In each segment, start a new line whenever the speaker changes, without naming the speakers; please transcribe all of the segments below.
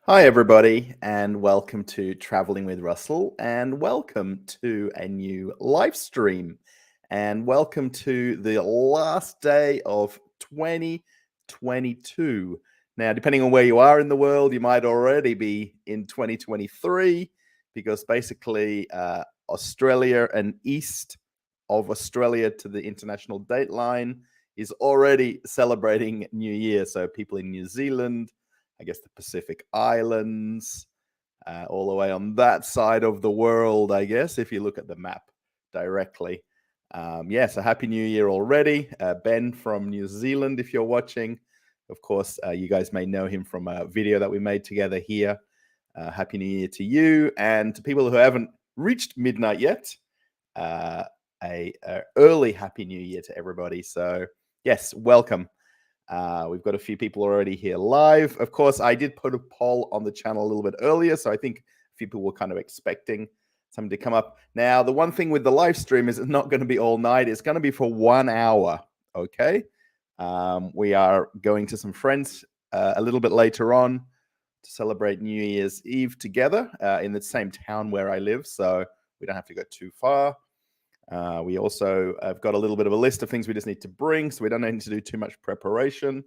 Hi, everybody, and welcome to Traveling with Russell, and welcome to a new live stream, and welcome to the last day of 2022. Now, depending on where you are in the world, you might already be in 2023 because basically Australia and east of Australia to the international date line is already celebrating New Year. So people in New Zealand, I guess the Pacific Islands, all the way on that side of the world, I guess, if you look at the map directly. So Happy New Year already. Ben from New Zealand, if you're watching. Of course, you guys may know him from a video that we made together here. Happy New Year to you. And to people who haven't reached midnight yet, a early Happy New Year to everybody. So, yes, welcome. We've got a few people already here live. Of course, I did put a poll on the channel a little bit earlier, so I think a few people were kind of expecting something to come up. Now, the one thing with the live stream is it's not going to be all night. It's going to be for 1 hour, okay? We are going to some friends a little bit later on to celebrate New Year's Eve together in the same town where I live, so we don't have to go too far. We also have got a little bit of a list of things we just need to bring, so we don't need to do too much preparation.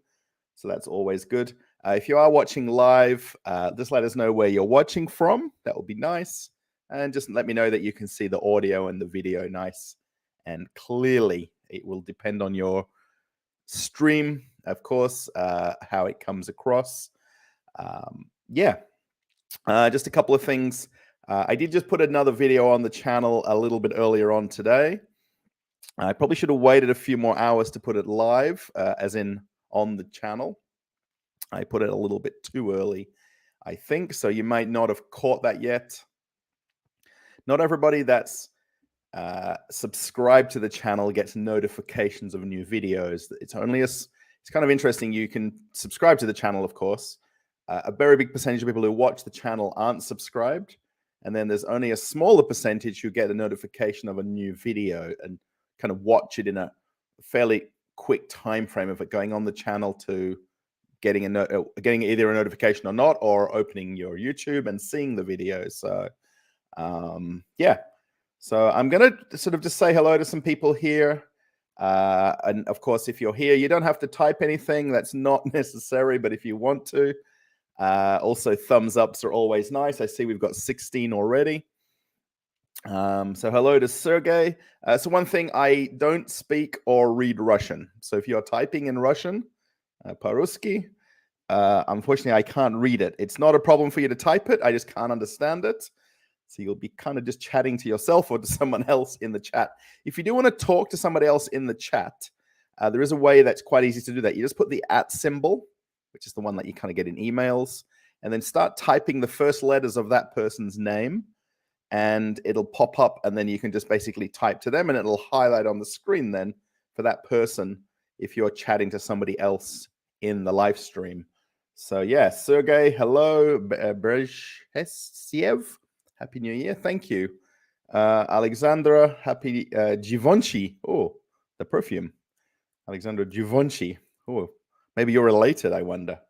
So that's always good. If you are watching live, just let us know where you're watching from. That would be nice. And just let me know that you can see the audio and the video nice and clearly. It will depend on your stream, of course, how it comes across. Just a couple of things. I did just put another video on the channel a little bit earlier on today. I probably should have waited a few more hours to put it live, as in on the channel. I put it a little bit too early, I think, so you might not have caught that yet. Not everybody that's subscribed to the channel gets notifications of new videos. It's kind of interesting. You can subscribe to the channel, of course. A very big percentage of people who watch the channel aren't subscribed. And then there's only a smaller percentage who get a notification of a new video and kind of watch it in a fairly quick time frame of it going on the channel to getting either a notification or not, or opening your YouTube and seeing the video. So, So I'm going to sort of just say hello to some people here. And of course, if you're here, you don't have to type anything. That's not necessary, but if you want to, also thumbs ups are always nice. I see we've got 16 already. So hello to Sergey. So one thing, I don't speak or read Russian. So if you're typing in Russian, по-русски, unfortunately, I can't read it. It's not a problem for you to type it. I just can't understand it. So you'll be kind of just chatting to yourself or to someone else in the chat. If you do want to talk to somebody else in the chat, there is a way that's quite easy to do that. You just put the @ symbol, which is the one that you kind of get in emails, and then start typing the first letters of that person's name, and it'll pop up, and then you can just basically type to them, and it'll highlight on the screen then for that person if you're chatting to somebody else in the live stream. So yeah, Sergey, hello. Brezhesiev, Happy New Year. Thank you. Alexandra, happy Givenchy. Oh, the perfume. Alexandra Givenchy. Oh, maybe you're related, I wonder.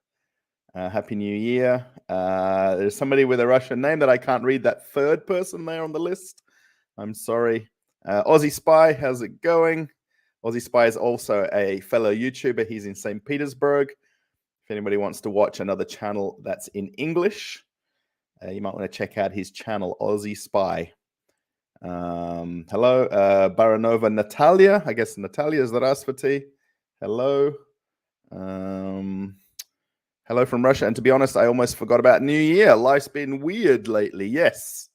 Happy New Year. There's somebody with a Russian name that I can't read, that third person there on the list. I'm sorry. Aussie Spy, how's it going? Aussie Spy is also a fellow YouTuber. He's in St. Petersburg. If anybody wants to watch another channel that's in English, you might want to check out his channel, Aussie Spy. Hello, Baranova Natalia. I guess Natalia is Zdravstvuyte. Hello. Hello from Russia. And to be honest, I almost forgot about New Year. Life's been weird lately. Yes.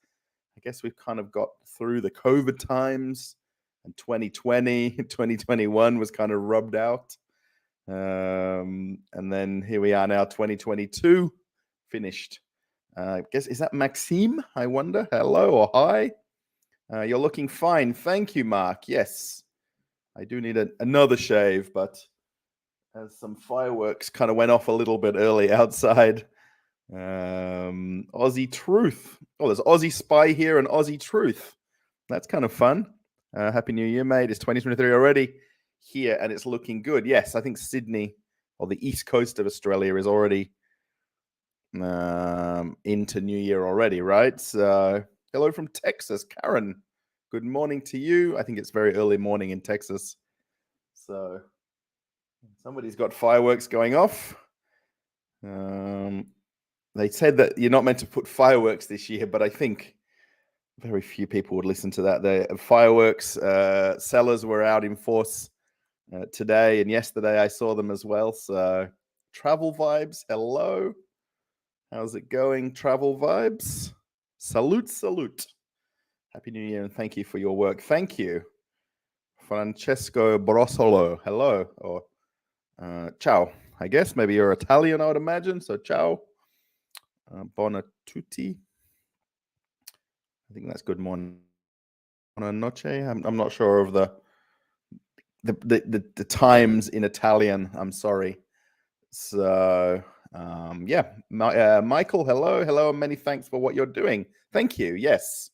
I guess we've kind of got through the COVID times, and 2020, 2021 was kind of rubbed out. And then here we are now, 2022 finished. I guess, is that Maxime? I wonder. Hello or hi. You're looking fine. Thank you, Mark. Yes, I do need another shave, but as some fireworks kind of went off a little bit early outside. Aussie Truth. Oh, there's Aussie Spy here and Aussie Truth. That's kind of fun. Happy New Year, mate. It's 2023 already here, and it's looking good. Yes, I think Sydney, or the east coast of Australia, is already into New Year already, right? So, hello from Texas, Karen. Good morning to you. I think it's very early morning in Texas. So, somebody's got fireworks going off. They said that you're not meant to put fireworks this year, but I think very few people would listen to that. The fireworks sellers were out in force today and yesterday. I saw them as well. So, travel vibes, hello. How's it going, travel vibes? Salute, salute. Happy New Year and thank you for your work. Thank you. Francesco Brosolo, hello. Or ciao, I guess. Maybe you're Italian, I would imagine. So ciao. Buona tutti. I think that's good morning. Buona noche. I'm not sure of the times in Italian. I'm sorry. So yeah, Michael, hello, and many thanks for what you're doing. Thank you. Yes,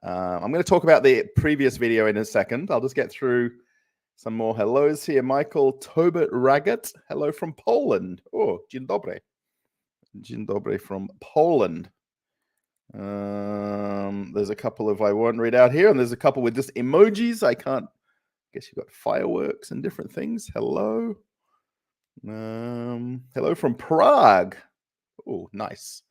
I'm going to talk about the previous video in a second. I'll just get through some more hellos here. Michael Tobit Ragat, hello from Poland. Oh, dzień dobry. Dzień dobry from Poland. There's a couple of I won't read out here, and there's a couple with just emojis. I can't. Guess you've got fireworks and different things. Hello. Hello from Prague. Oh, nice.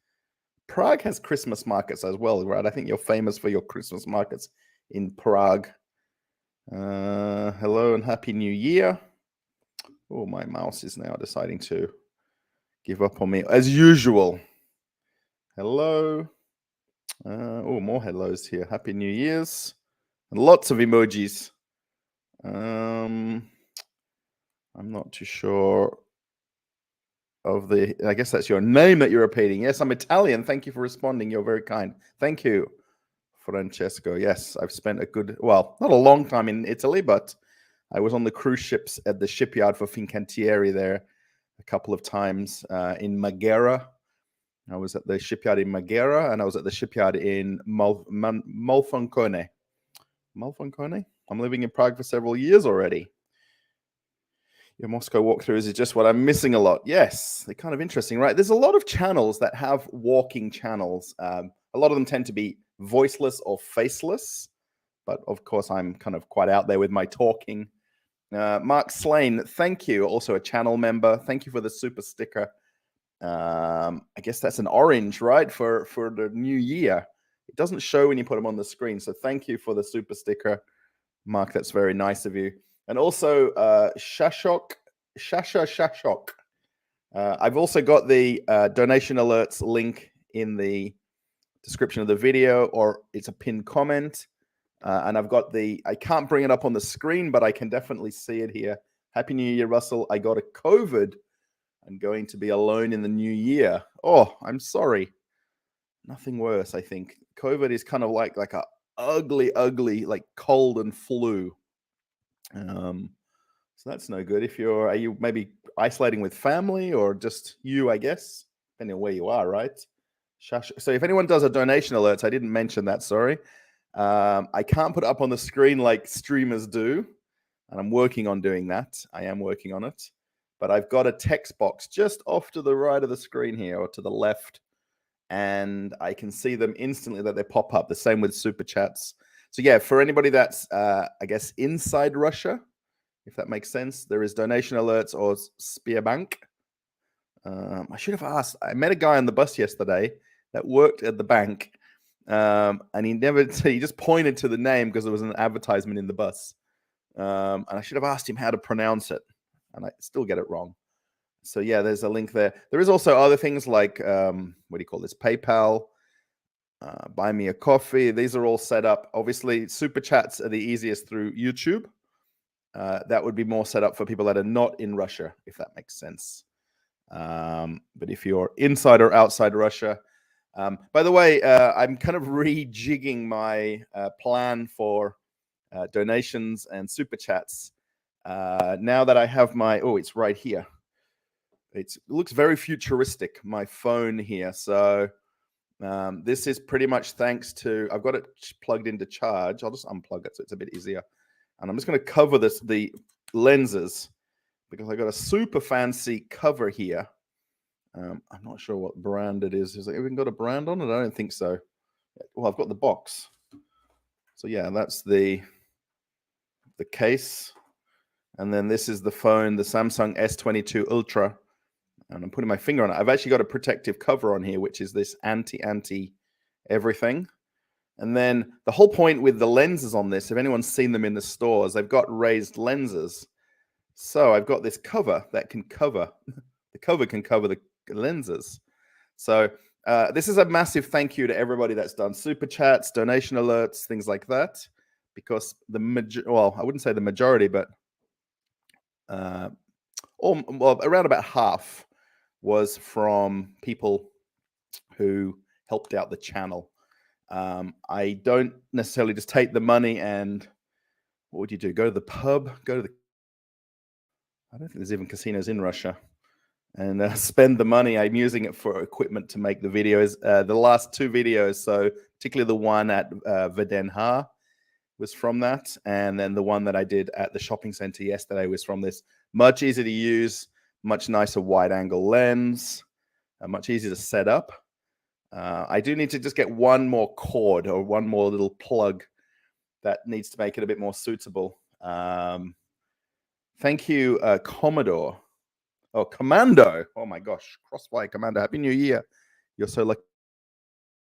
Prague has Christmas markets as well, right? I think you're famous for your Christmas markets in Prague. Hello and Happy New Year. Oh, my mouse is now deciding to give up on me as usual. Hello. Oh, more hellos here. Happy New Year's. And lots of emojis. I'm not too sure of the, I guess that's your name that you're repeating. Yes, I'm Italian. Thank you for responding. You're very kind. Thank you, Francesco. Yes, I've spent a good, well, not a long time in Italy, but I was on the cruise ships at the shipyard for Fincantieri there a couple of times in Marghera. I was at the shipyard in Marghera, and I was at the shipyard in Monfalcone. Monfalcone? I'm living in Prague for several years already. Your Moscow walkthroughs is just what I'm missing a lot. Yes, they're kind of interesting, right? There's a lot of channels that have walking channels. A lot of them tend to be voiceless or faceless, but of course, I'm kind of quite out there with my talking. Mark Slane, thank you. Also a channel member. Thank you for the super sticker. I guess that's an orange, right? For the new year. It doesn't show when you put them on the screen. So thank you for the super sticker, Mark. That's very nice of you. And also Shasha Shashok. I've also got the donation alerts link in the description of the video, or it's a pinned comment. And I've got I can't bring it up on the screen, but I can definitely see it here. Happy New Year, Russell. I got a COVID. I'm going to be alone in the new year. Oh, I'm sorry. Nothing worse, I think. COVID is kind of like a ugly, like cold and flu. So that's no good. Are you maybe isolating with family or just you, I guess, depending on where you are, right? So if anyone does a donation alerts, I didn't mention that, sorry. I can't put it up on the screen like streamers do, and I'm working on doing that. I am working on it. But I've got a text box just off to the right of the screen here, or to the left, and I can see them instantly that they pop up. The same with super chats. So yeah, for anybody that's, I guess, inside Russia, if that makes sense, there is donation alerts or SberBank. I should have asked. I met a guy on the bus yesterday that worked at the bank, and he just pointed to the name because there was an advertisement in the bus. And I should have asked him how to pronounce it, and I still get it wrong. So yeah, there's a link there. There is also other things like, what do you call this? PayPal, buy me a coffee. These are all set up. Obviously, super chats are the easiest through YouTube. That would be more set up for people that are not in Russia, if that makes sense. But if you're inside or outside Russia, by the way, I'm kind of rejigging my plan for donations and super chats. Now that I have it's right here. It looks very futuristic, my phone here. So this is pretty much thanks to, I've got it plugged into charge. I'll just unplug it so it's a bit easier. And I'm just going to cover the lenses because I got a super fancy cover here I'm not sure what brand it is. Has it even got a brand on it? I don't think so. Well, I've got the box. So yeah, that's the case. And then this is the phone, the Samsung S22 Ultra. And I'm putting my finger on it. I've actually got a protective cover on here, which is this anti everything. And then the whole point with the lenses on this, if anyone's seen them in the stores, they've got raised lenses. So I've got this cover that can cover, the cover can cover the lenses. So this is a massive thank you to everybody that's done super chats, donation alerts, things like that. Because well, I wouldn't say the majority, but around about half was from people who helped out the channel. I don't necessarily just take the money and what would you do? Go to the pub? I don't think there's even casinos in Russia. And spend the money. I'm using it for equipment to make the videos. The last two videos, so particularly the one at Vdenha was from that. And then the one that I did at the shopping center yesterday was from this. Much easier to use, much nicer wide angle lens, much easier to set up. I do need to just get one more cord or one more little plug that needs to make it a bit more suitable. Thank you, Commodore. Oh, Commando. Oh my gosh. Crossfire Commando. Happy New Year. You're so lucky.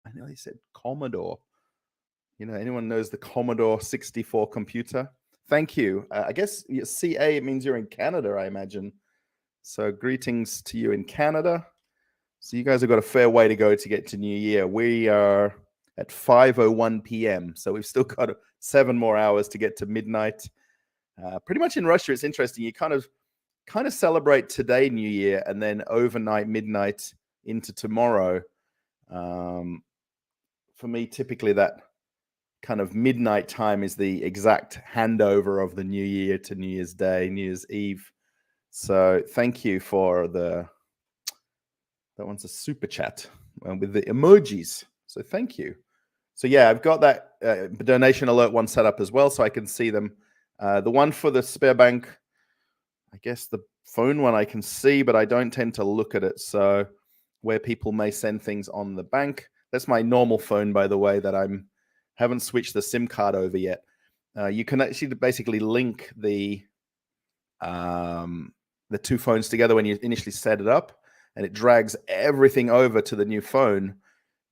I know he said Commodore. You know, anyone knows the Commodore 64 computer? Thank you. I guess CA, it means you're in Canada, I imagine. So greetings to you in Canada. So you guys have got a fair way to go to get to New Year. We are at 5:01 p.m. So we've still got 7 more hours to get to midnight. Pretty much in Russia, it's interesting. You kind of celebrate today, New Year, and then overnight, midnight into tomorrow. For me, typically that kind of midnight time is the exact handover of the New Year to New Year's Day, New Year's Eve. So thank you for that one's a super chat with the emojis. So thank you. So yeah, I've got that donation alert one set up as well, so I can see them. The one for the SberBank, I guess the phone one I can see, but I don't tend to look at it. So where people may send things on the bank, that's my normal phone, by the way, that haven't switched the SIM card over yet. You can actually basically link the two phones together when you initially set it up, and it drags everything over to the new phone,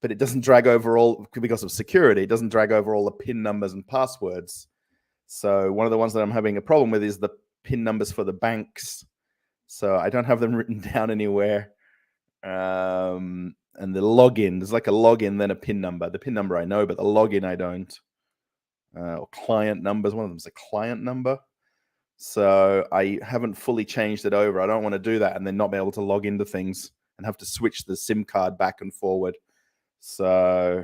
but it doesn't drag over all, because of security, it doesn't drag over all the PIN numbers and passwords. So one of the ones that I'm having a problem with is the PIN numbers for the banks. So I don't have them written down anywhere. And the login, there's like a login, then a PIN number. The PIN number I know, but the login I don't. Or client numbers, one of them is a client number. So I haven't fully changed it over. I don't want to do that and then not be able to log into things and have to switch the SIM card back and forward. So,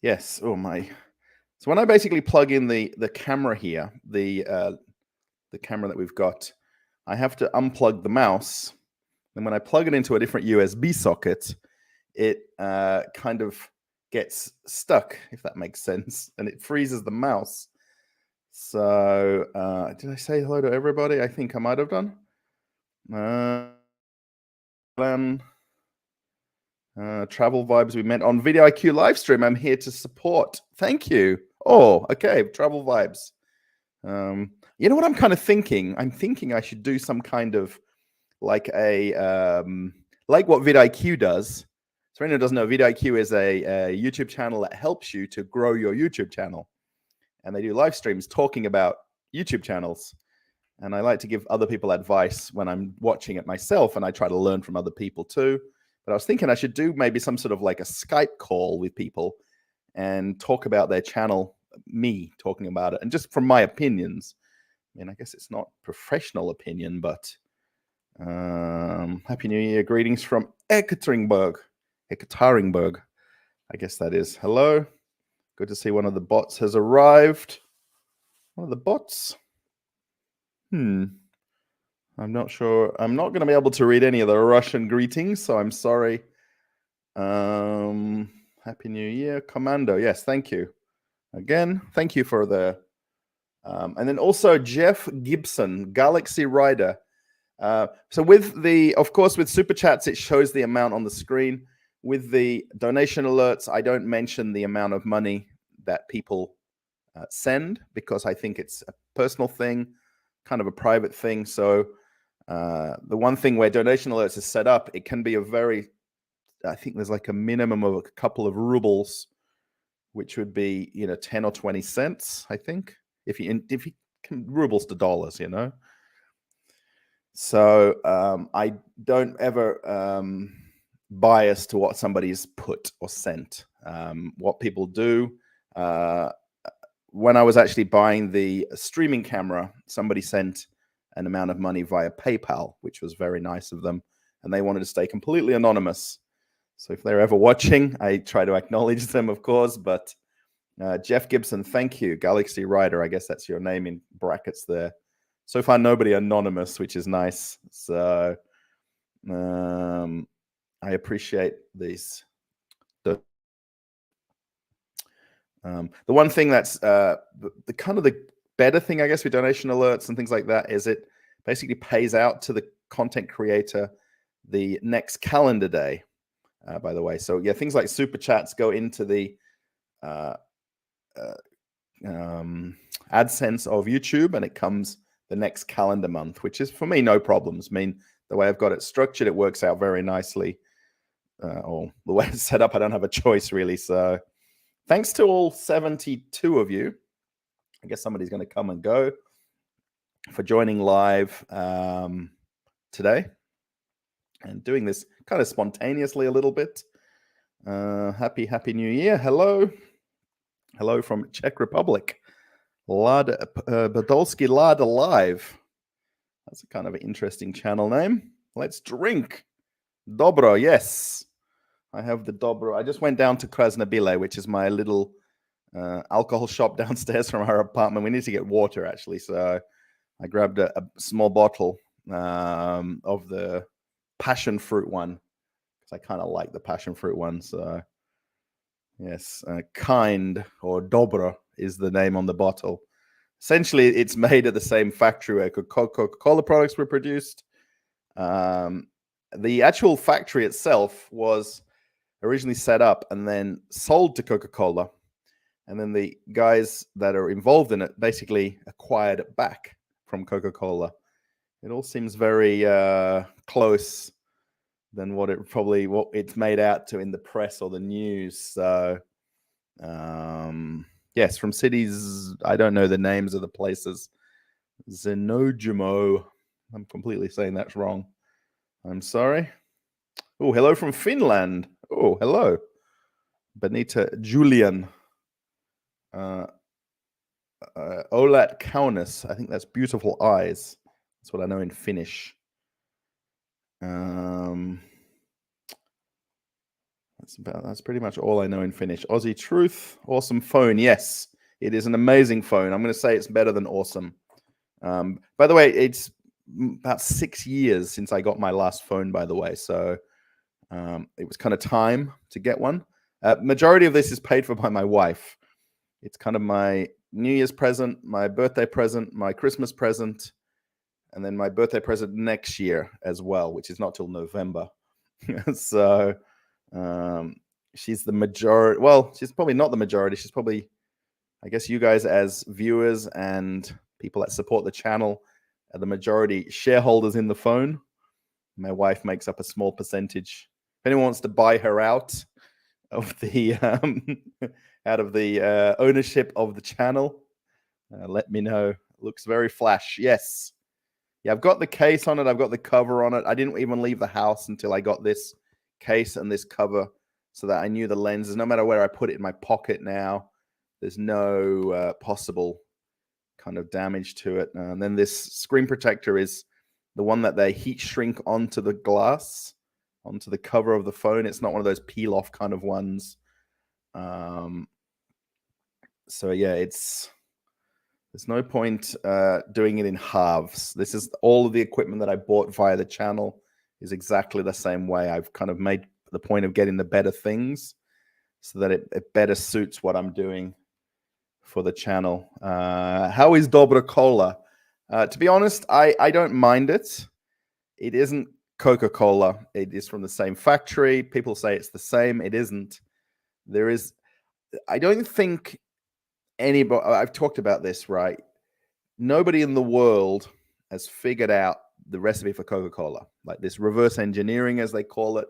yes. Oh my. So when I basically plug in the camera here, the camera that we've got, I have to unplug the mouse. And when I plug it into a different USB socket, it kind of gets stuck, if that makes sense, and it freezes the mouse. So did I say hello to everybody? I think I might have done. Travel Vibes, we met on Video IQ live stream. I'm here to support. Thank you. Oh, okay. Travel Vibes. You know what I'm kind of thinking? I'm thinking I should do some kind of like like what vidIQ does. So anyone who doesn't know, vidIQ is a YouTube channel that helps you to grow your YouTube channel. And they do live streams talking about YouTube channels. And I like to give other people advice when I'm watching it myself, and I try to learn from other people too. But I was thinking I should do maybe some sort of like a Skype call with people and talk about their channel, me talking about it, and just from my opinions. I mean, I guess it's not professional opinion, but Happy New Year. Greetings from Ekaterinburg. I guess that is. Hello. Good to see one of the bots has arrived. One of the bots? I'm not sure. I'm not going to be able to read any of the Russian greetings, so I'm sorry. Happy New Year. Commando. Yes, thank you. Again, thank you for the... and then also Jeff Gibson, Galaxy Rider. So with the, of course, with super chats, it shows the amount on the screen. With the donation alerts, I don't mention the amount of money that people send, because I think it's a personal thing, kind of a private thing. So the one thing where donation alerts is set up, it can be a very, I think there's like a minimum of a couple of rubles, which would be 10 or 20 cents, I think, if you can rubles to dollars, So I don't ever bias to what somebody's put or sent. What people do, when I was actually buying the streaming camera, somebody sent an amount of money via PayPal, which was very nice of them, and they wanted to stay completely anonymous. So if they're ever watching, I try to acknowledge them, of course. But Jeff Gibson, thank you. Galaxy Rider, I guess that's your name in brackets there. So far, nobody anonymous, which is nice. So I appreciate these. The one thing that's the kind of the better thing, I guess, with donation alerts and things like that is it basically pays out to the content creator the next calendar day. By the way, so yeah, things like super chats go into the AdSense of YouTube, and it comes the next calendar month, which is for me no problems. I mean, the way I've got it structured, it works out very nicely. Or the way it's set up, I don't have a choice really. So thanks to all 72 of you. I guess somebody's going to come and go for joining live today and doing this kind of spontaneously a little bit. Happy New Year. Hello from Czech Republic. Badolski Lada Live. That's a kind of an interesting channel name. Let's drink. Dobro, yes. I have the Dobro. I just went down to Krasnobyle, which is my little alcohol shop downstairs from our apartment. We need to get water, actually. So I grabbed a small bottle of the passion fruit one, because I kind of like the passion fruit one. So yes, Kind or Dobro is the name on the bottle. Essentially, it's made at the same factory where Coca-Cola products were produced. The actual factory itself was originally set up and then sold to Coca-Cola. And then the guys that are involved in it basically acquired it back from Coca-Cola. It all seems very close than what it's made out to in the press or the news. So yes, from cities, I don't know the names of the places. Zenojimo. I'm completely saying that's wrong. I'm sorry. Oh, hello from Finland. Oh, hello. Benita Julian. Olat Kaunis. I think that's beautiful eyes. That's what I know in Finnish. That's pretty much all I know in Finnish. Aussie Truth, awesome phone. Yes, it is an amazing phone. I'm going to say it's better than awesome. By the way, it's about 6 years since I got my last phone, by the way. So it was kind of time to get one. Majority of this is paid for by my wife. It's kind of my New Year's present, my birthday present, my Christmas present, and then my birthday present next year as well, which is not till November. So she's the majority. Well, she's probably not the majority. She's probably, I guess, you guys as viewers and people that support the channel are the majority shareholders in the phone. My wife makes up a small percentage. If anyone wants to buy her out of the ownership of the channel, let me know. It looks very flash. Yes. Yeah, I've got the case on it. I've got the cover on it. I didn't even leave the house until I got this case and this cover, so that I knew the lenses. No matter where I put it in my pocket now, there's no possible kind of damage to it. And then this screen protector is the one that they heat shrink onto the glass, onto the cover of the phone. It's not one of those peel off kind of ones. So yeah, there's no point doing it in halves. This is all of the equipment that I bought via the channel is exactly the same way. I've kind of made the point of getting the better things so that it better suits what I'm doing for the channel. How is Dobra Cola? To be honest, I don't mind it. it isn't Coca-Cola. It is from the same factory. People say it's the same. It isn't. There is, I don't think anybody, I've talked about this, right? Nobody in the world has figured out the recipe for Coca-Cola, like this reverse engineering, as they call it,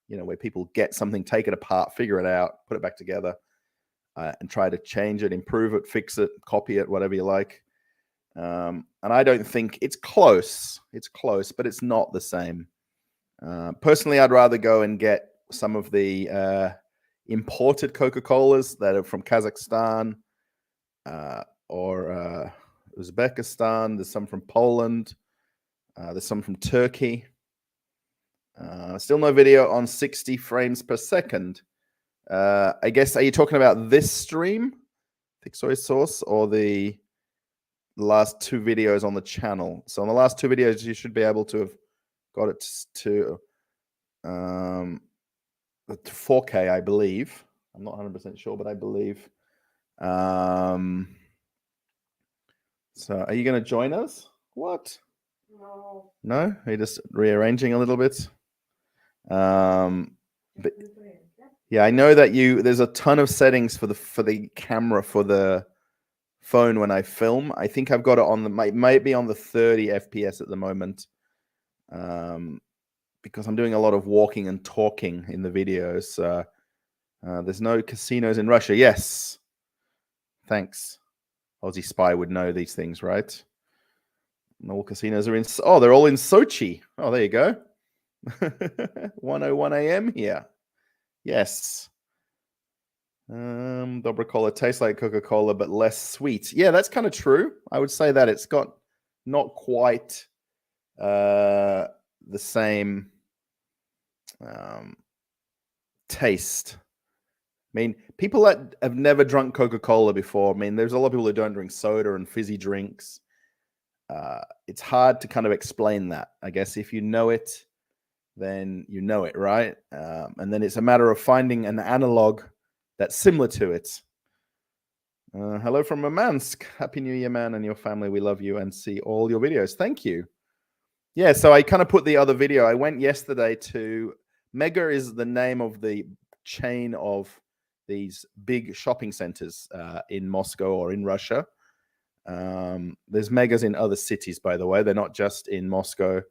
where people get something, take it apart, figure it out, put it back together, and try to change it, improve it, fix it, copy it, whatever you like. And I don't think it's close. It's close, but it's not the same. Personally, I'd rather go and get some of the imported Coca-Colas that are from Kazakhstan or Uzbekistan. There's some from Poland. There's some from Turkey. Still no video on 60 frames per second. I guess, are you talking about this stream, Thick Soy Sauce, or the last two videos on the channel? So on the last two videos, you should be able to have got it to 4K, I believe. I'm not 100% sure, but I believe. So are you going to join us? What? No. No? Are you just rearranging a little bit? But yeah, I know that there's a ton of settings for the camera for the phone when I film. I think I've got it might be on the 30 FPS at the moment. Because I'm doing a lot of walking and talking in the videos. There's no casinos in Russia. Yes. Thanks. Aussie Spy would know these things, right? And all casinos are they're all in Sochi. Oh, there you go. 1:01 a.m. here. Yes. Dobra Cola tastes like Coca-Cola, but less sweet. Yeah, that's kind of true. I would say that it's got not quite the same taste. I mean, people that have never drunk Coca-Cola before, I mean, there's a lot of people who don't drink soda and fizzy drinks. It's hard to kind of explain that. I guess if you know it, then you know it, right? And then it's a matter of finding an analog that's similar to it. Hello from Murmansk. Happy New Year, man, and your family. We love you and see all your videos. Thank you. Yeah, so I kind of put the other video. I went yesterday to Mega is the name of the chain of these big shopping centers in Moscow or in Russia. There's Megas in other cities, by the way. They're not just in Moscow.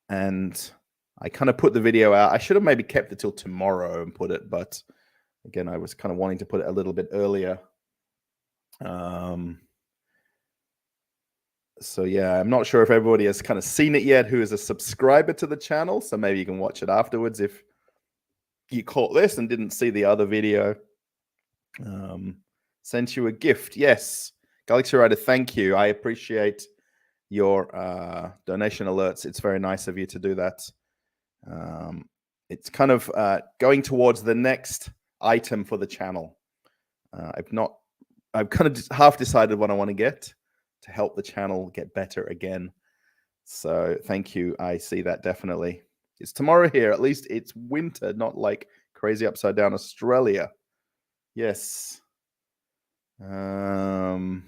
And I kind of put the video out. I should have maybe kept it till tomorrow and put it, but again, I was kind of wanting to put it a little bit earlier. So yeah, I'm not sure if everybody has kind of seen it yet who is a subscriber to the channel. So maybe you can watch it afterwards if you caught this and didn't see the other video. Sent you a gift. Yes. Galaxy Rider, thank you. I appreciate your donation alerts. It's very nice of you to do that. It's kind of going towards the next item for the channel. I've kind of half decided what I want to get to help the channel get better again. So thank you. I see that definitely. It's tomorrow here. At least it's winter, not like crazy upside down Australia. Yes. Well,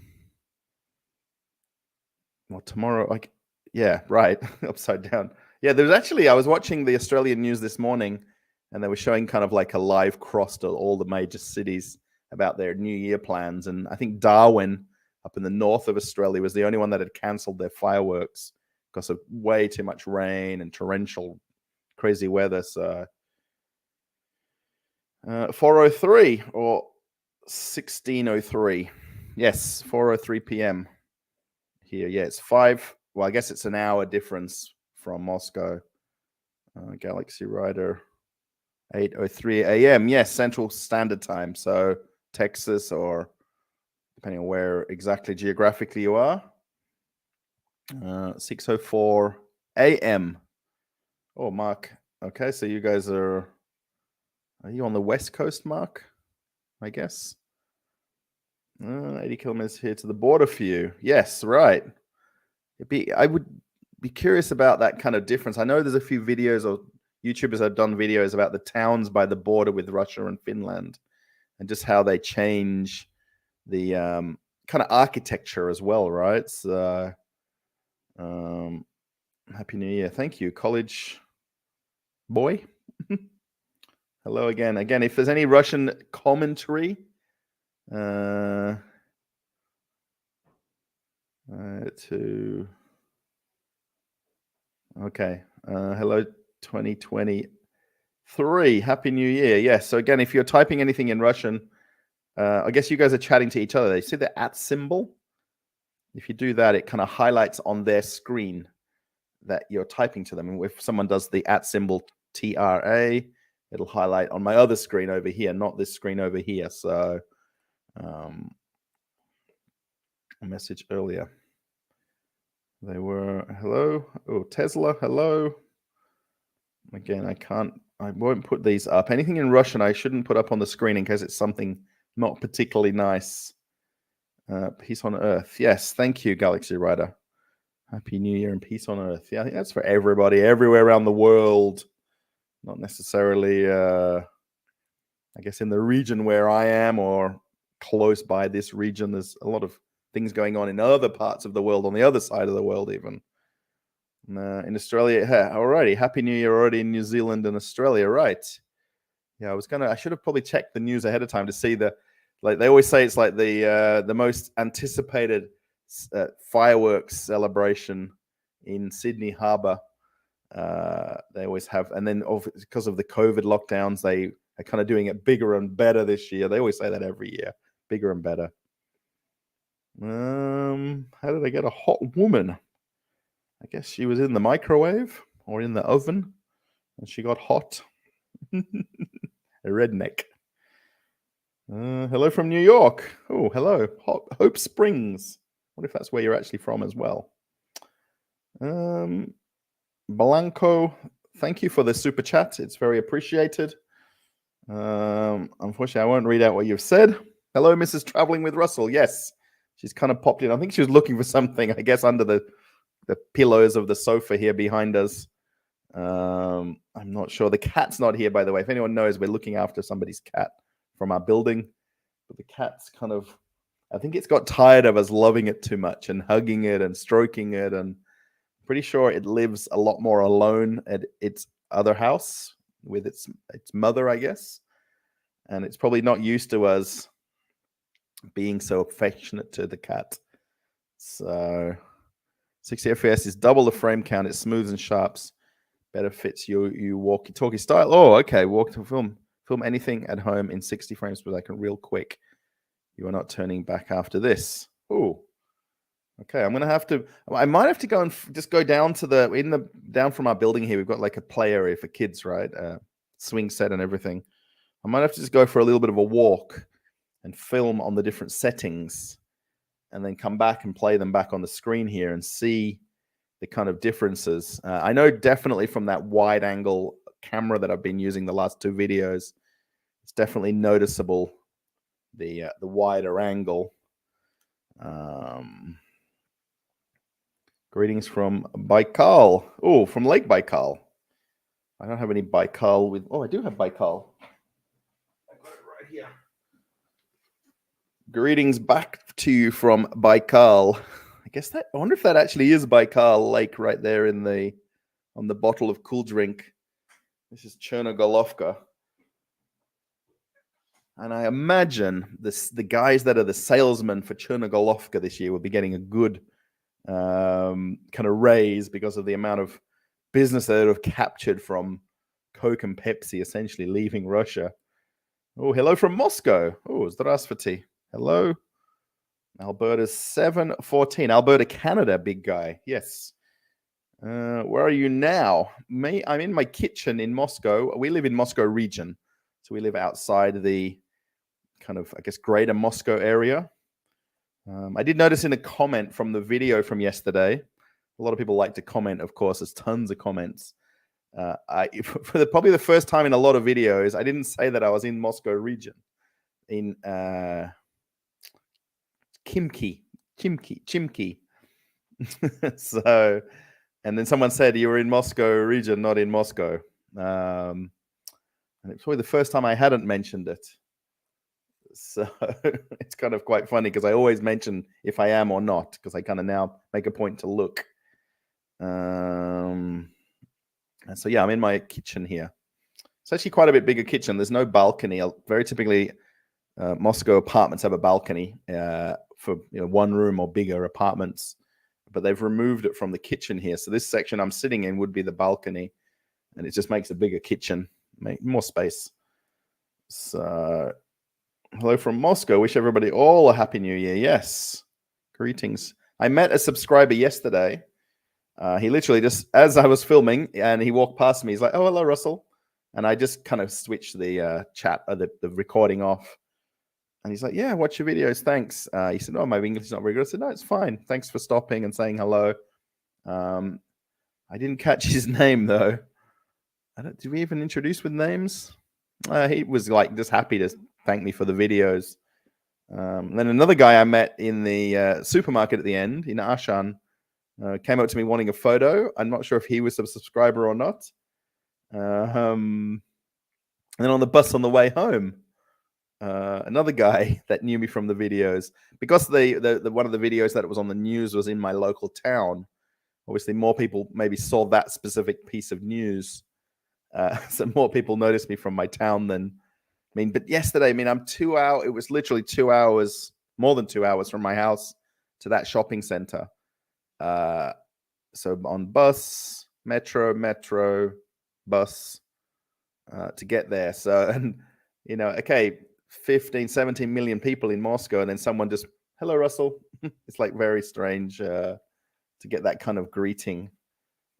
tomorrow, like, yeah, right. Upside down. Yeah, there's actually, I was watching the Australian news this morning and they were showing kind of like a live cross to all the major cities about their New Year plans. And I think Darwin up in the north of Australia was the only one that had cancelled their fireworks because of way too much rain and torrential crazy weather. So 4:03 or 16:03. Yes, 4:03 p.m. here. Yeah, it's 5. Well, I guess it's an hour difference from Moscow. Galaxy Rider, 8:03 a.m. Yes, Central Standard Time. So Texas, or depending on where exactly geographically you are, 6:04 a.m. Oh, Mark. Okay, so you guys are you on the West Coast, Mark? I guess. 80 kilometers here to the border for you. Yes, right. I would be curious about that kind of difference. I know there's a few videos or YouTubers have done videos about the towns by the border with Russia and Finland and just how they change the kind of architecture as well, right? So, Happy New Year. Thank you, college boy. Hello again. Again, if there's any Russian commentary, to okay. Hello, 2023. Happy New Year. Yes. So again, if you're typing anything in Russian, I guess you guys are chatting to each other. You see the @ symbol? If you do that, it kind of highlights on their screen that you're typing to them. And if someone does the @ symbol TRA, it'll highlight on my other screen over here, not this screen over here. So a message earlier. They were, hello. Oh, Tesla, hello. Again, I won't put these up. Anything in Russian, I shouldn't put up on the screen in case it's something not particularly nice. Peace on Earth. Yes, thank you, Galaxy Rider. Happy New Year and peace on Earth. Yeah, I think that's for everybody, everywhere around the world. Not necessarily, I guess, in the region where I am or close by this region. There's a lot of things going on in other parts of the world, on the other side of the world even. In Australia, alrighty. Happy New Year already in New Zealand and Australia, right? Yeah, I should have probably checked the news ahead of time to see like they always say it's like the most anticipated fireworks celebration in Sydney Harbour. They always have, and then because of the COVID lockdowns, they are kind of doing it bigger and better this year. They always say that every year, bigger and better. How did I get a hot woman? I guess she was in the microwave or in the oven and she got hot. A redneck. Hello from New York. Oh, hello. Hope Springs. What if that's where you're actually from as well? Blanco, thank you for the super chat. It's very appreciated. Unfortunately, I won't read out what you've said. Hello, Mrs. Traveling with Russell. Yes, she's kind of popped in. I think she was looking for something, I guess, under the pillows of the sofa here behind us. I'm not sure. The cat's not here, by the way. If anyone knows, we're looking after somebody's cat from our building. But the cat's kind of, I think it's got tired of us loving it too much and hugging it and stroking it. And I'm pretty sure it lives a lot more alone at its other house with its mother, I guess. And it's probably not used to us being so affectionate to the cat. So 60 FPS is double the frame count. It smooths and sharps. Better fits you walkie-talkie style. Oh, okay. Walk to film anything at home in 60 frames per second real quick. You are not turning back after this. Oh, okay. I might have to go and just go down to down from our building here. We've got like a play area for kids, right? Swing set and everything. I might have to just go for a little bit of a walk and film on the different settings and then come back and play them back on the screen here and see the kind of differences. I know definitely from that wide angle camera that I've been using the last two videos, it's definitely noticeable, the wider angle. Greetings from Baikal. Oh, from Lake Baikal. I don't have any Baikal I do have Baikal. I got it right here. Greetings back to you from Baikal. I wonder if that actually is Baikal Lake right there on the bottle of cool drink. This is Chernogolovka. And I imagine the guys that are the salesmen for Chernogolovka this year will be getting a good kind of raise because of the amount of business that have captured from Coke and Pepsi essentially leaving Russia. Oh, hello from Moscow. Oh, здравствуйте. Hello. Alberta's 7:14. Alberta, Canada, big guy. Yes. Where are you now? I'm in my kitchen in Moscow. We live in Moscow region. So we live outside the kind of, I guess, greater Moscow area. I did notice in a comment from the video from yesterday, a lot of people like to comment, of course. There's tons of comments. For probably the first time in a lot of videos, I didn't say that I was in Moscow region. In Chimki. So, and then someone said you were in Moscow region, not in Moscow. And it's probably the first time I hadn't mentioned it. So it's kind of quite funny because I always mention if I am or not, because I kind of now make a point to look. And so, yeah, I'm in my kitchen here. It's actually quite a bit bigger kitchen. There's no balcony. Very typically, Moscow apartments have a balcony for one room or bigger apartments, but they've removed it from the kitchen here. So this section I'm sitting in would be the balcony, and it just makes a bigger kitchen, make more space. So hello from Moscow. Wish everybody all a happy new year. Yes, greetings. I met a subscriber yesterday. He literally just, as I was filming, and he walked past me, he's like, "Oh, hello, Russell." And I just kind of switched the chat, the recording off. And he's like, "Yeah, watch your videos. Thanks." He said, "Oh, my English is not very good." I said, "No, it's fine. Thanks for stopping and saying hello." I didn't catch his name, though. Did we even introduce with names? He was like just happy to thank me for the videos. Then another guy I met in the supermarket at the end, in Ashan, came up to me wanting a photo. I'm not sure if he was a subscriber or not. And then on the bus on the way home, another guy that knew me from the videos, because the one of the videos that was on the news was in my local town. Obviously, more people maybe saw that specific piece of news, so more people noticed me from my town than. But yesterday, I'm 2 hours. It was literally 2 hours, more than 2 hours from my house to that shopping center. So on bus, metro, bus to get there. So, and okay, 15, 17 million people in Moscow, and then someone just, "Hello, Russell." It's like very strange to get that kind of greeting.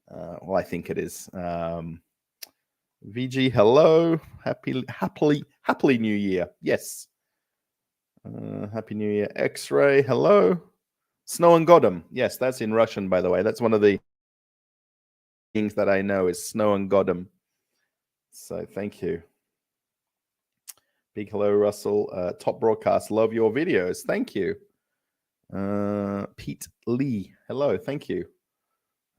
Well, I think it is. VG, hello. Happily New Year. Yes. Happy New Year. X-Ray, hello. Snow and Godom. Yes, that's in Russian, by the way. That's one of the things that I know is Snow and Godom. So thank you. Big hello, Russell. Top broadcast. Love your videos. Thank you. Pete Lee. Hello. Thank you.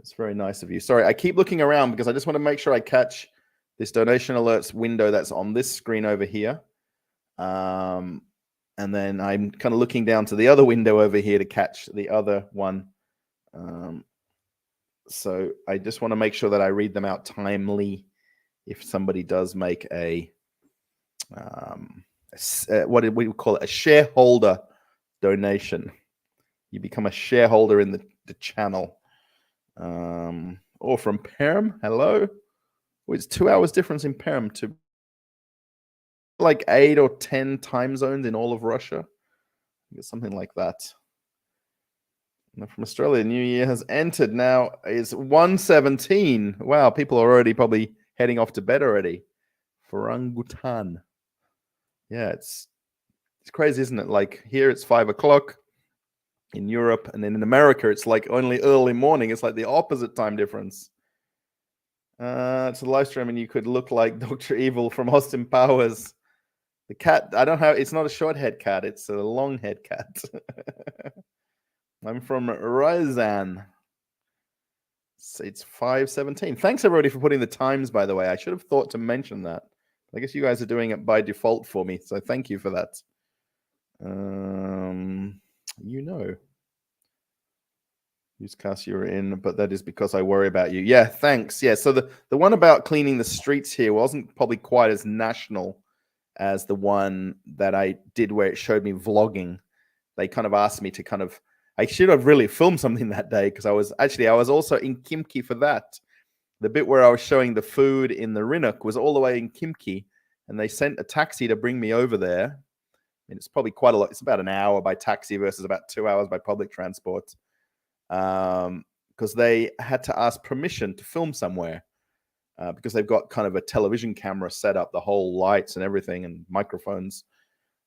It's very nice of you. Sorry, I keep looking around because I just want to make sure I catch this donation alerts window that's on this screen over here. And then I'm kind of looking down to the other window over here to catch the other one. So I just want to make sure that I read them out timely. If somebody does make what did we call it? A shareholder donation. You become a shareholder in the channel. Or from Perm, hello. Well, it's 2 hours difference in Perm to like 8 or 10 time zones in all of Russia. It's something like that. From Australia, New Year has entered. Now it's 1:17. Wow, people are already probably heading off to bed already. Orangutan. Yeah, it's crazy, isn't it? Like here it's 5 o'clock in Europe, and then in America it's like only early morning. It's like the opposite time difference. It's a live stream, and you could look like Dr. Evil from Austin Powers. The cat, I don't have. It's not a short head cat. It's a long head cat. I'm from Ryazan. It's 5:17. Thanks everybody for putting the times, by the way. I should have thought to mention that. I guess you guys are doing it by default for me, so thank you for that. Newscast you're in, but that is because I worry about you. Yeah, thanks. Yeah, so the one about cleaning the streets here wasn't probably quite as national as the one that I did where it showed me vlogging. They kind of asked me to I should have really filmed something that day because I was also in Khimki for that. The bit where I was showing the food in the Rinuk was all the way in Khimki, and they sent a taxi to bring me over there. It's probably quite a lot. It's about an hour by taxi versus about 2 hours by public transport. Because they had to ask permission to film somewhere because they've got kind of a television camera set up, the whole lights and everything and microphones.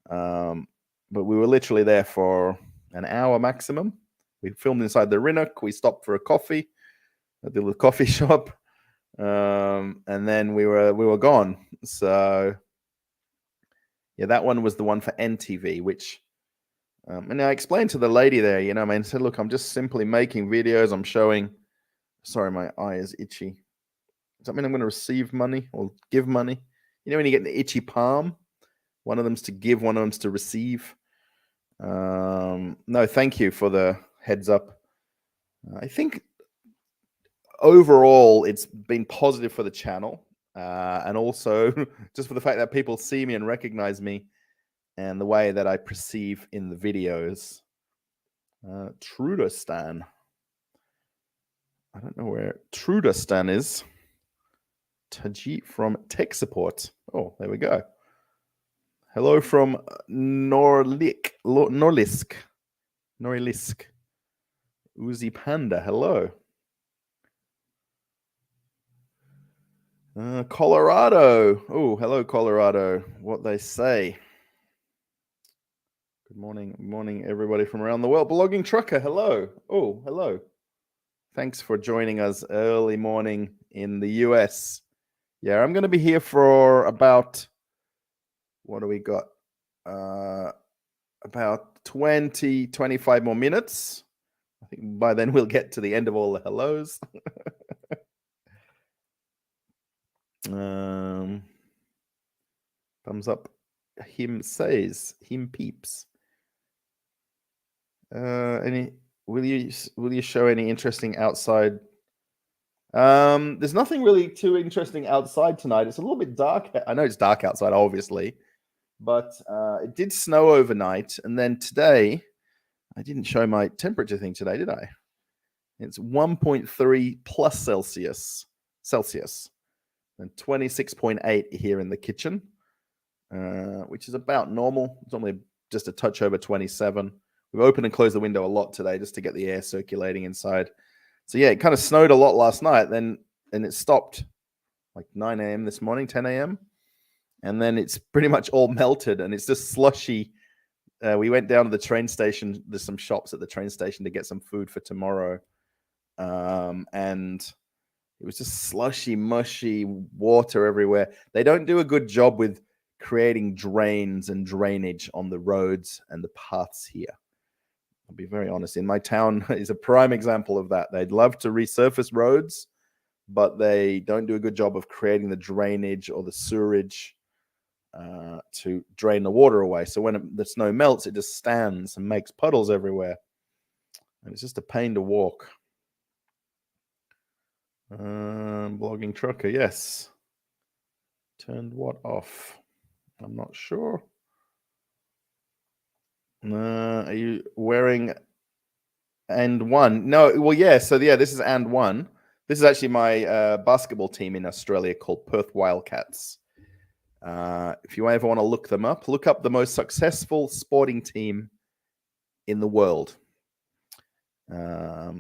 But we were literally there for an hour maximum. We filmed inside the Rinuk. We stopped for a coffee at the little coffee shop, and then we were gone. So yeah, that one was the one for NTV, which. And I explained to the lady there, I said, look, I'm just simply making videos. I'm showing. Sorry, my eye is itchy. Does that mean I'm going to receive money or give money? When you get the itchy palm, one of them's to give, one of them's to receive. No, thank you for the heads up. I think overall, it's been positive for the channel. And also just for the fact that people see me and recognize me and the way that I perceive in the videos. Trudostan. I don't know where Trudostan is. Tajit from tech support. Oh, there we go. Hello from Norlisk. Uzi Panda, hello. Colorado. Oh, hello, Colorado. What they say. Good morning, everybody from around the world. Blogging Trucker, hello. Oh, hello. Thanks for joining us early morning in the US. Yeah, I'm going to be here for about, what do we got? About 20, 25 more minutes. I think by then we'll get to the end of all the hellos. Thumbs up. Him says, him peeps. Will you show any interesting outside? There's nothing really too interesting outside tonight. It's a little bit dark. I know it's dark outside, obviously, but it did snow overnight. And then today, I didn't show my temperature thing today, did I? It's 1.3 plus Celsius, and 26.8 here in the kitchen, which is about normal. It's normally just a touch over 27. We've opened and closed the window a lot today just to get the air circulating inside. So yeah, it kind of snowed a lot last night, and it stopped like 9 a.m. this morning, 10 a.m. And then it's pretty much all melted, and it's just slushy. We went down to the train station. There's some shops at the train station to get some food for tomorrow. And it was just slushy, mushy water everywhere. They don't do a good job with creating drains and drainage on the roads and the paths here. I'll be very honest. In my town is a prime example of that. They'd love to resurface roads, but they don't do a good job of creating the drainage or the sewerage to drain the water away. So when the snow melts, it just stands and makes puddles everywhere. And it's just a pain to walk. Blogging Trucker, yes. Turned what off? I'm not sure. Are you wearing and one? No, well, yeah. So yeah, this is and one. This is actually my basketball team in Australia called Perth Wildcats. If you ever want to look them up, look up the most successful sporting team in the world. I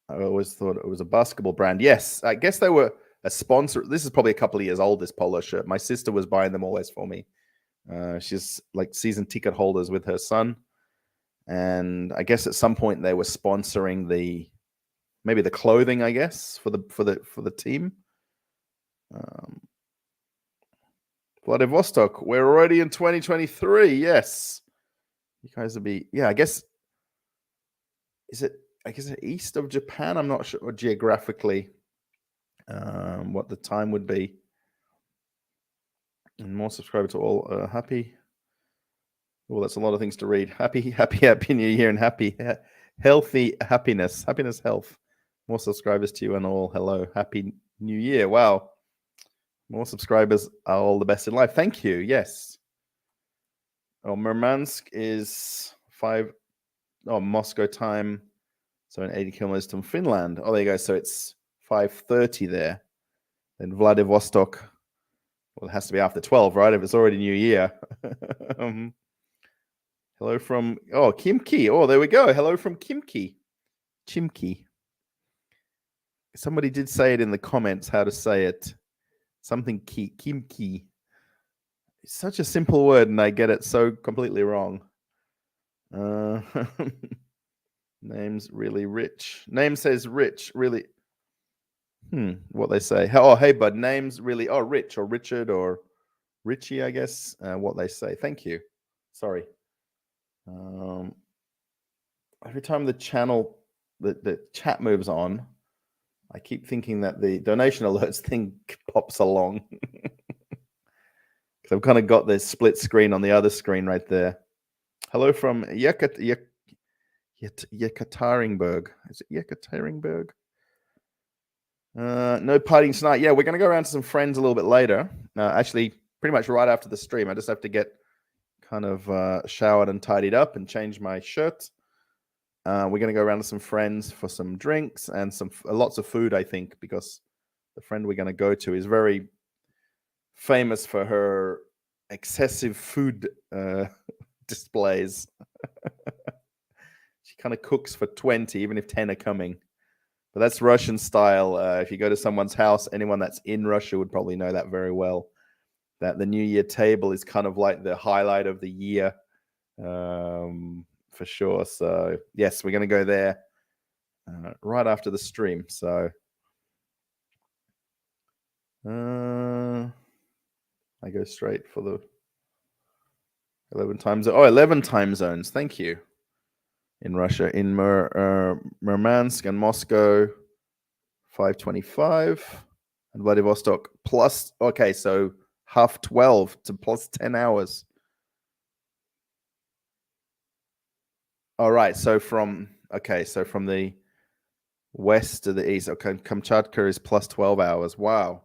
always thought it was a basketball brand. Yes, I guess they were a sponsor. This is probably a couple of years old, this polo shirt. My sister was buying them always for me. She's like season ticket holders with her son. And I guess at some point they were sponsoring maybe the clothing, I guess, for the team. Vladivostok, we're already in 2023. Yes. You guys will be, yeah, I guess east of Japan. I'm not sure geographically what the time would be. And more subscribers to all. Happy. Oh, that's a lot of things to read. Happy New Year and healthy happiness, health. More subscribers to you and all. Hello, Happy New Year. Wow. More subscribers are all the best in life. Thank you. Yes. Oh, Murmansk is Moscow time. So in 80 kilometers from Finland. Oh, there you go. So it's 5:30 there. Then Vladivostok. Well, it has to be after 12, right? If it's already New Year. Hello from Kimki. Oh, there we go. Hello from Kimki. Chimki. Somebody did say it in the comments how to say it. Something Kimki. It's such a simple word, and I get it so completely wrong. Name's really rich. Name says rich, really. What they say. Oh, hey, bud. Name's really, Rich or Richard or Richie, I guess. What they say. Thank you. Sorry. Every time the channel, the chat moves on, I keep thinking that the donation alerts thing pops along. Because I've kind of got this split screen on the other screen right there. Hello from Yekaterinburg. Is it Yekaterinburg? No partying tonight. Yeah, we're going to go around to some friends a little bit later. Actually, pretty much right after the stream. I just have to get kind of showered and tidied up and change my shirt. We're going to go around to some friends for some drinks and some lots of food, I think, because the friend we're going to go to is very famous for her excessive food displays. She kind of cooks for 20, even if 10 are coming. But that's Russian style. If you go to someone's house, anyone that's in Russia would probably know that very well. That the New Year table is kind of like the highlight of the year, for sure. So yes, we're going to go there right after the stream. So I go straight for the 11 time zones. Oh, 11 time zones. Thank you. In Russia, in Murmansk and Moscow, 5:25, and Vladivostok plus. Okay, so half 12 to plus 10 hours. All right, so from the west to the east. Okay, Kamchatka is plus 12 hours. Wow.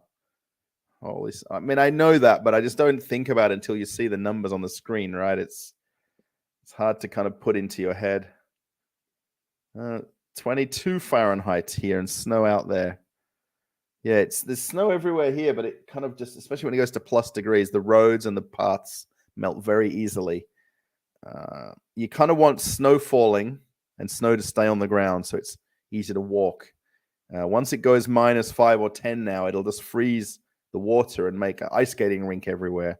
Holy! I mean, I know that, but I just don't think about it until you see the numbers on the screen, right? It's hard to kind of put into your head. 22 Fahrenheit here and snow out there. Yeah, there's snow everywhere here, but it kind of just, especially when it goes to plus degrees, the roads and the paths melt very easily. You kind of want snow falling and snow to stay on the ground so it's easy to walk. Once it goes -5 or 10 now, it'll just freeze the water and make an ice skating rink everywhere.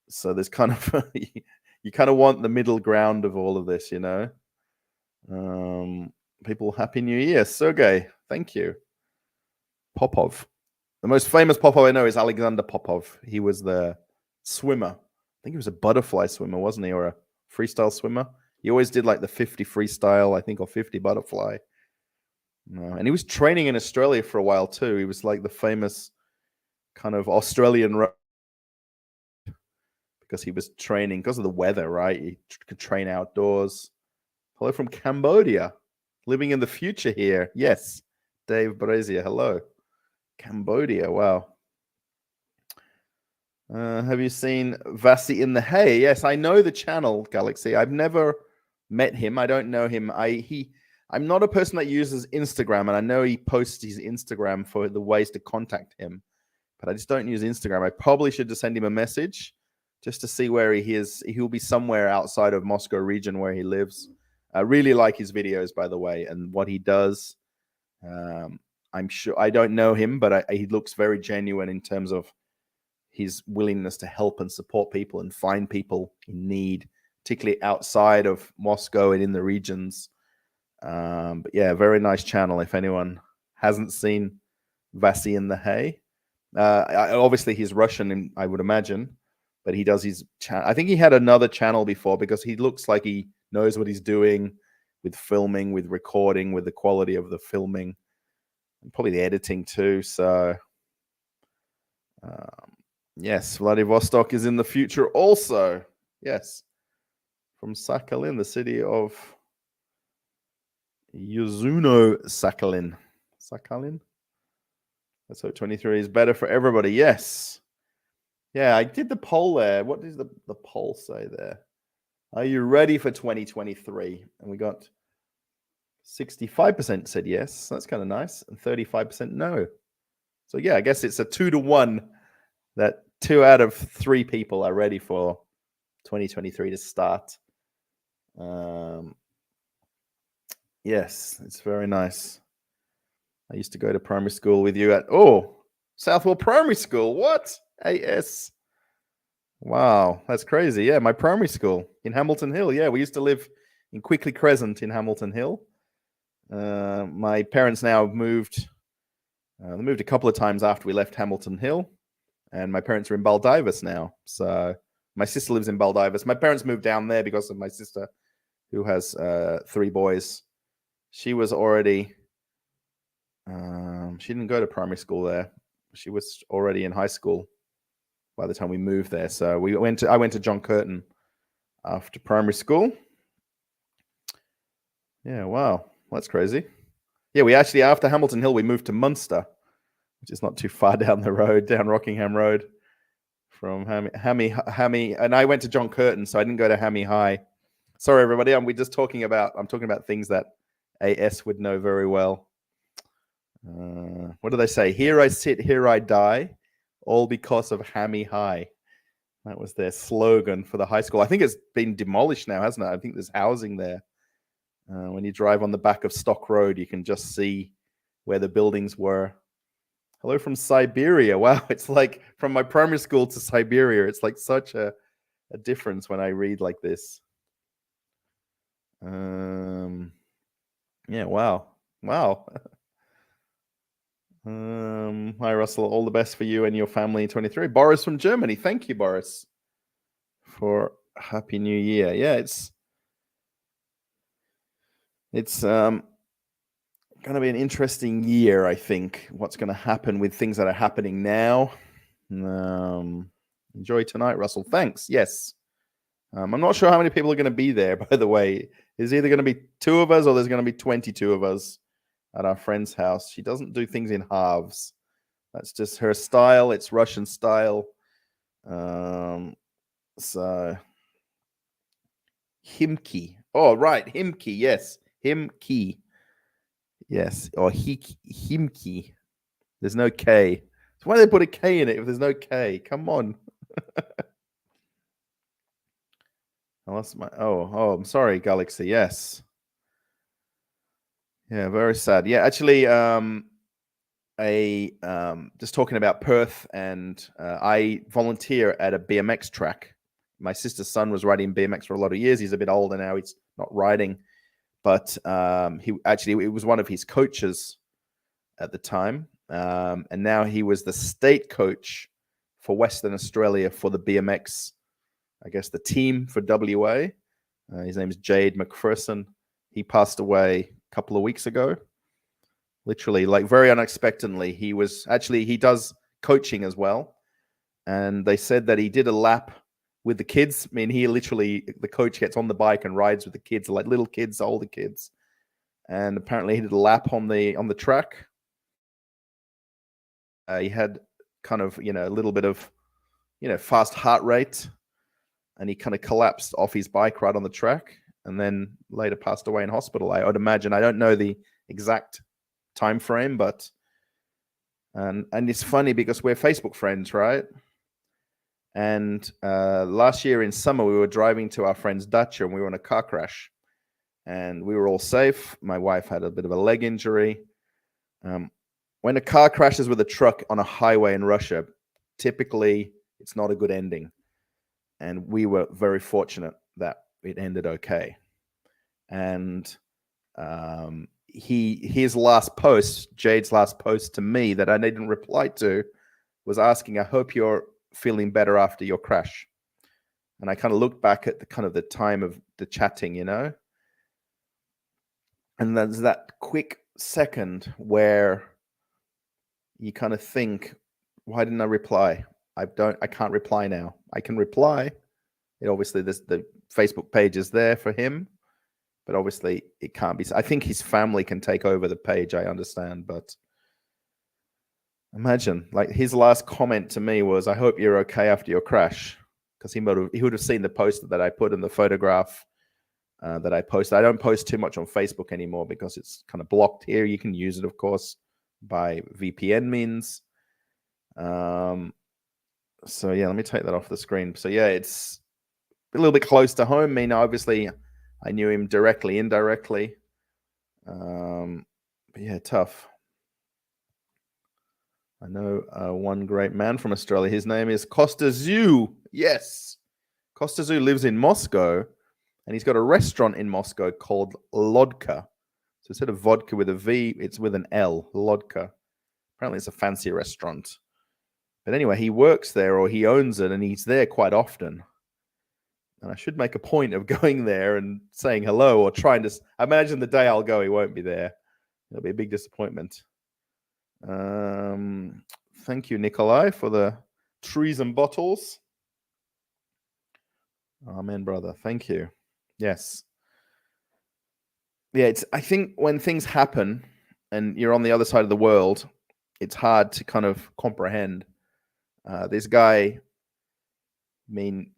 So there's kind of you kind of want the middle ground of all of this, you know. People, Happy New Year, Sergey. Thank you. Popov. The most famous Popov I know is Alexander Popov. He was the swimmer. I think he was a butterfly swimmer, wasn't he, or a freestyle swimmer? He always did like the 50 freestyle, I think, or 50 butterfly. And he was training in Australia for a while too. He was like the famous kind of Australian, because he was training because of the weather, right? He could train outdoors. Hello from Cambodia. Living in the future here. Yes. Dave Brazier. Hello. Cambodia. Wow. Have you seen Vasi in the Hay? Yes, I know the channel, Galaxy. I've never met him. I don't know him. I'm not a person that uses Instagram, and I know he posts his Instagram for the ways to contact him, but I just don't use Instagram. I probably should just send him a message just to see where he is. He'll be somewhere outside of Moscow region where he lives. I really like his videos, by the way, and what he does. I'm sure I don't know him, but he looks very genuine in terms of his willingness to help and support people and find people in need, particularly outside of Moscow and in the regions. But yeah, very nice channel. If anyone hasn't seen Vasi in the Hay, obviously he's Russian, I would imagine, but he does his channel. I think he had another channel before because he looks like he knows what he's doing with filming, with recording, with the quality of the filming, and probably the editing too. So yes, Vladivostok is in the future also. Yes, from Sakhalin, the city of Yuzuno Sakhalin. Sakhalin? Let's hope 23 is better for everybody. Yes. Yeah, I did the poll there. What does the poll say there? Are you ready for 2023? And we got 65% said yes. That's kind of nice. And 35% no. So yeah, I guess it's a 2-to-1 that 2 out of 3 people are ready for 2023 to start. Yes, it's very nice. I used to go to primary school with you at Southwell Primary School. What? AS. Wow, that's crazy. Yeah, my primary school in Hamilton Hill. Yeah, we used to live in Quickly Crescent in Hamilton Hill. My parents now have moved. They moved a couple of times after we left Hamilton Hill, and my parents are in Baldivis now. So my sister lives in Baldivis. My parents moved down there because of my sister, who has 3 boys. She was already. She didn't go to primary school there. She was already in high school by the time we moved there. So I went to John Curtin after primary school. Yeah, wow, that's crazy. Yeah, we actually, after Hamilton Hill, we moved to Munster. which is not too far down the road, down Rockingham Road from Hammy. And I went to John Curtin, so I didn't go to Hammy High. Sorry, everybody. I'm talking about things that AS would know very well. What do they say? Here I sit, here I die, all because of Hammy High. That was their slogan for the high school. I think it's been demolished now, hasn't it? I think there's housing there. When you drive on the back of Stock Road, you can just see where the buildings were. Hello from Siberia. Wow, it's like from my primary school to Siberia. It's like such a difference when I read like this. Yeah, wow. Hi, Russell. All the best for you and your family in 23. Boris from Germany. Thank you, Boris, for Happy New Year. Yeah, it's going to be an interesting year, I think. What's going to happen with things that are happening now. Enjoy tonight, Russell. Thanks. Yes. I'm not sure how many people are going to be there, by the way. There's either going to be 2 of us or there's going to be 22 of us at our friend's house. She doesn't do things in halves. That's just her style. It's Russian style. So Himki. Oh, right. Himki. Yes. Himki. Yes. Or Himki. There's no K. So why do they put a K in it if there's no K? Come on. I lost my... Oh, I'm sorry, Galaxy. Yes. Yeah, very sad. Yeah, actually, just talking about Perth, and I volunteer at a BMX track. My sister's son was riding BMX for a lot of years. He's a bit older now. He's not riding, but it was one of his coaches at the time, and now he was the state coach for Western Australia for the BMX, I guess the team for WA. His name is Jade McPherson. He passed away a couple of weeks ago. Literally, like very unexpectedly. He does coaching as well. And they said that he did a lap with the kids. I mean, the coach gets on the bike and rides with the kids, like little kids, older kids. And apparently he did a lap on the track. He had kind of, a little bit of, fast heart rate. And he kind of collapsed off his bike right on the track and then later passed away in hospital. I would imagine. I don't know the exact time frame, but and it's funny because we're Facebook friends, right? And last year in summer, we were driving to our friend's dacha and we were in a car crash. And we were all safe. My wife had a bit of a leg injury. When a car crashes with a truck on a highway in Russia, typically it's not a good ending. And we were very fortunate that it ended okay. And his last post, Jade's last post to me that I didn't reply to, was asking, I hope you're feeling better after your crash. And I kind of looked back at the time of the chatting, and there's that quick second where you kind of think, why didn't I reply? I can't reply now. I can reply. Obviously, the Facebook page is there for him, but obviously it can't be. I think his family can take over the page. I understand, but imagine, like, his last comment to me was, "I hope you're okay after your crash," because he would have seen the post that I put in the photograph that I posted. I don't post too much on Facebook anymore because it's kind of blocked here. You can use it, of course, by VPN means. So yeah, let me take that off the screen. So yeah, it's a little bit close to home. I mean, obviously, I knew him directly, indirectly. But yeah, tough. I know one great man from Australia. His name is Costa Zoo. Yes. Costa Zoo lives in Moscow, and he's got a restaurant in Moscow called Lodka. So instead of vodka with a V, it's with an L, Lodka. Apparently, it's a fancy restaurant. But anyway, he works there, or he owns it, and he's there quite often. And I should make a point of going there and saying hello, or trying to. I imagine the day I'll go, he won't be there. It'll be a big disappointment. Thank you, Nikolai, for the trees and bottles. Amen, brother. Thank you. Yes. Yeah, I think when things happen and you're on the other side of the world, it's hard to kind of comprehend. This guy, I mean,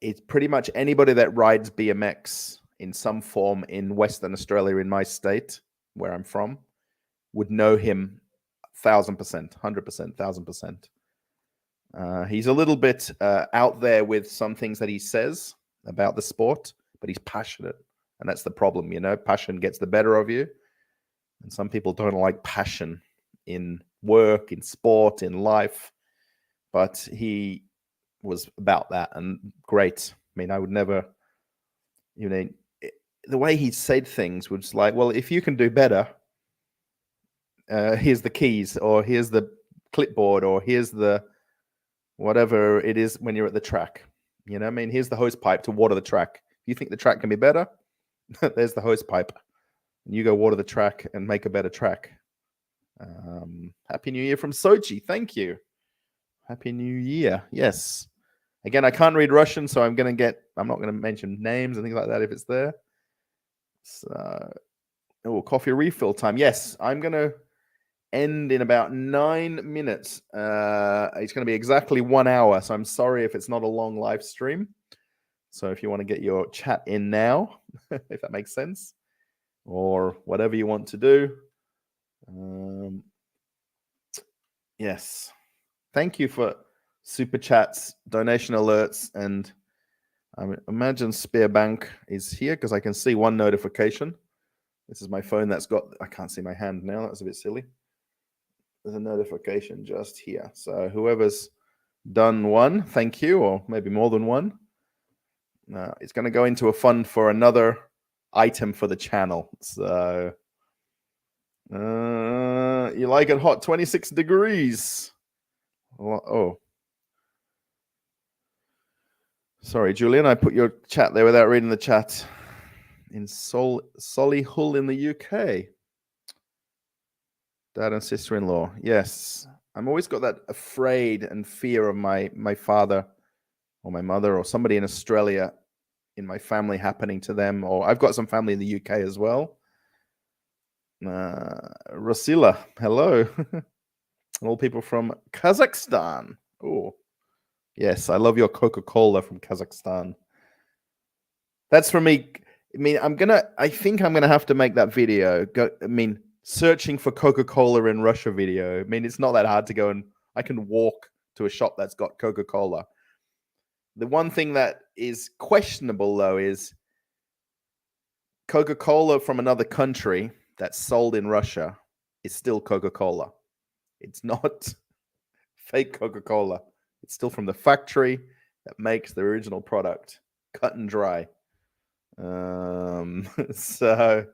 it's pretty much anybody that rides BMX in some form in Western Australia, in my state, where I'm from, would know him 1,000%, 100%, 1,000%. He's a little bit out there with some things that he says about the sport, but he's passionate. And that's the problem, you know, passion gets the better of you. And some people don't like passion in work, in sport, in life. But he was about that, and great. I mean, I would never, you know, the way he said things was like, well, if you can do better, here's the keys, or here's the clipboard, or here's the whatever it is when you're at the track. You know, I mean, here's the hose pipe to water the track. If you think the track can be better, there's the hose pipe. And you go water the track and make a better track. Happy New Year from Sochi. Thank you. Happy New Year. Yes. Again, I can't read Russian, so I'm not going to mention names and things like that if it's there. So, coffee refill time. Yes, I'm going to end in about 9 minutes. It's going to be exactly 1 hour, so I'm sorry if it's not a long live stream. So if you want to get your chat in now, if that makes sense, or whatever you want to do. Yes. Thank you for super chats, donation alerts, and I imagine SberBank is here because I can see one notification. This is my phone that's got, I can't see my hand now. That was a bit silly. There's a notification just here. So whoever's done one, thank you, or maybe more than one. It's going to go into a fund for another item for the channel. So you like it hot, 26 degrees. Oh, sorry, Julian, I put your chat there without reading the chat. In Solihull in the UK. Dad and sister-in-law. Yes. I'm always got that afraid and fear of my father or my mother or somebody in Australia in my family happening to them. Or I've got some family in the UK as well. Rosila, hello. All people from Kazakhstan. Oh, yes. I love your Coca-Cola from Kazakhstan. That's for me. I mean, I think I'm gonna have to make that video. Searching for Coca-Cola in Russia video. I mean, it's not that hard to go, and I can walk to a shop that's got Coca-Cola. The one thing that is questionable, though, is Coca-Cola from another country that's sold in Russia is still Coca-Cola. It's not fake Coca-Cola. It's still from the factory that makes the original product. Cut and dry. So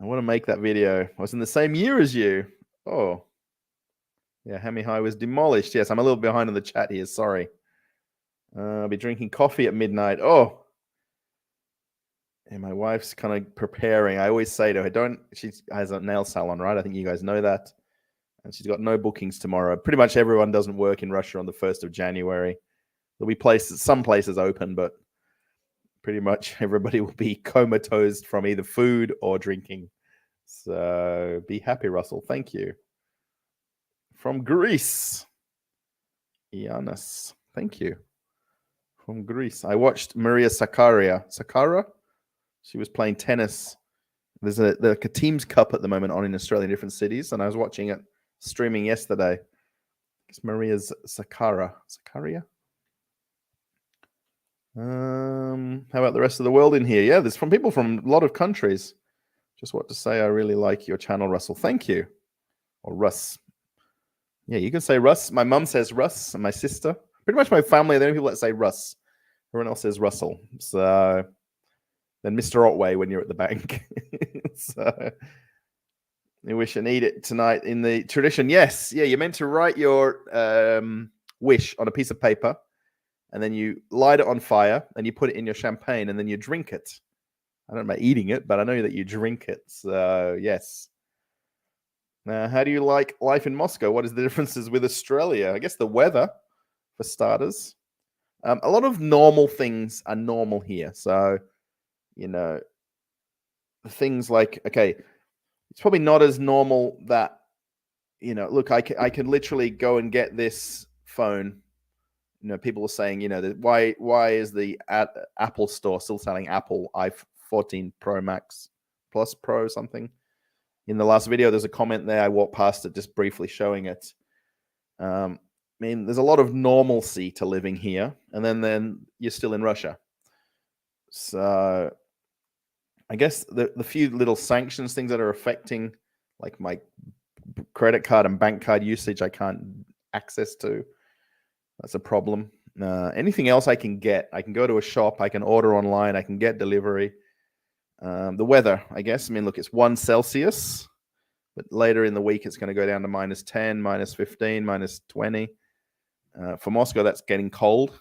I want to make that video. I was in the same year as you. Oh, yeah. Hemi High was demolished. Yes, I'm a little behind on the chat here. Sorry. I'll be drinking coffee at midnight. Oh, and my wife's kind of preparing. I always say to her, she has a nail salon, right? I think you guys know that. And she's got no bookings tomorrow. Pretty much everyone doesn't work in Russia on the 1st of January. There'll be some places open, but pretty much everybody will be comatose from either food or drinking. So be happy, Russell. Thank you. From Greece, Ianis. Thank you. From Greece. I watched Maria Sakkara. She was playing tennis. There's a Teams Cup at the moment on in Australia in different cities, and I was watching it streaming yesterday. It's Maria's Sakkara. How about the rest of the world in here? Yeah, there's from people from a lot of countries. Just what to say. I really like your channel, Russell. Thank you. Or Russ. Yeah, you can say Russ. My mum says Russ, and my sister. Pretty much my family are the only people that say Russ. Everyone else says Russell. So then Mr. Otway when you're at the bank. So you wish and eat it tonight in the tradition. Yes. Yeah, you're meant to write your wish on a piece of paper, and then you light it on fire, and you put it in your champagne, and then you drink it. I don't know about eating it, but I know that you drink it. So, yes. Now, how do you like life in Moscow? What is the differences with Australia? I guess the weather, for starters. A lot of normal things are normal here. So, things like, okay, it's probably not as normal that look, I can literally go and get this phone. People are saying, why is the Apple store still selling Apple i14 Pro Max Plus Pro or something? In the last video, there's a comment there. I walked past it just briefly showing it. There's a lot of normalcy to living here, and then you're still in Russia. So I guess the few little sanctions things that are affecting, like my credit card and bank card usage, I can't access to. That's a problem. Anything else I can get, I can go to a shop, I can order online, I can get delivery. The weather, I guess. Look, it's 1 Celsius, but later in the week it's going to go down to -10, -15, -20. For Moscow, that's getting cold.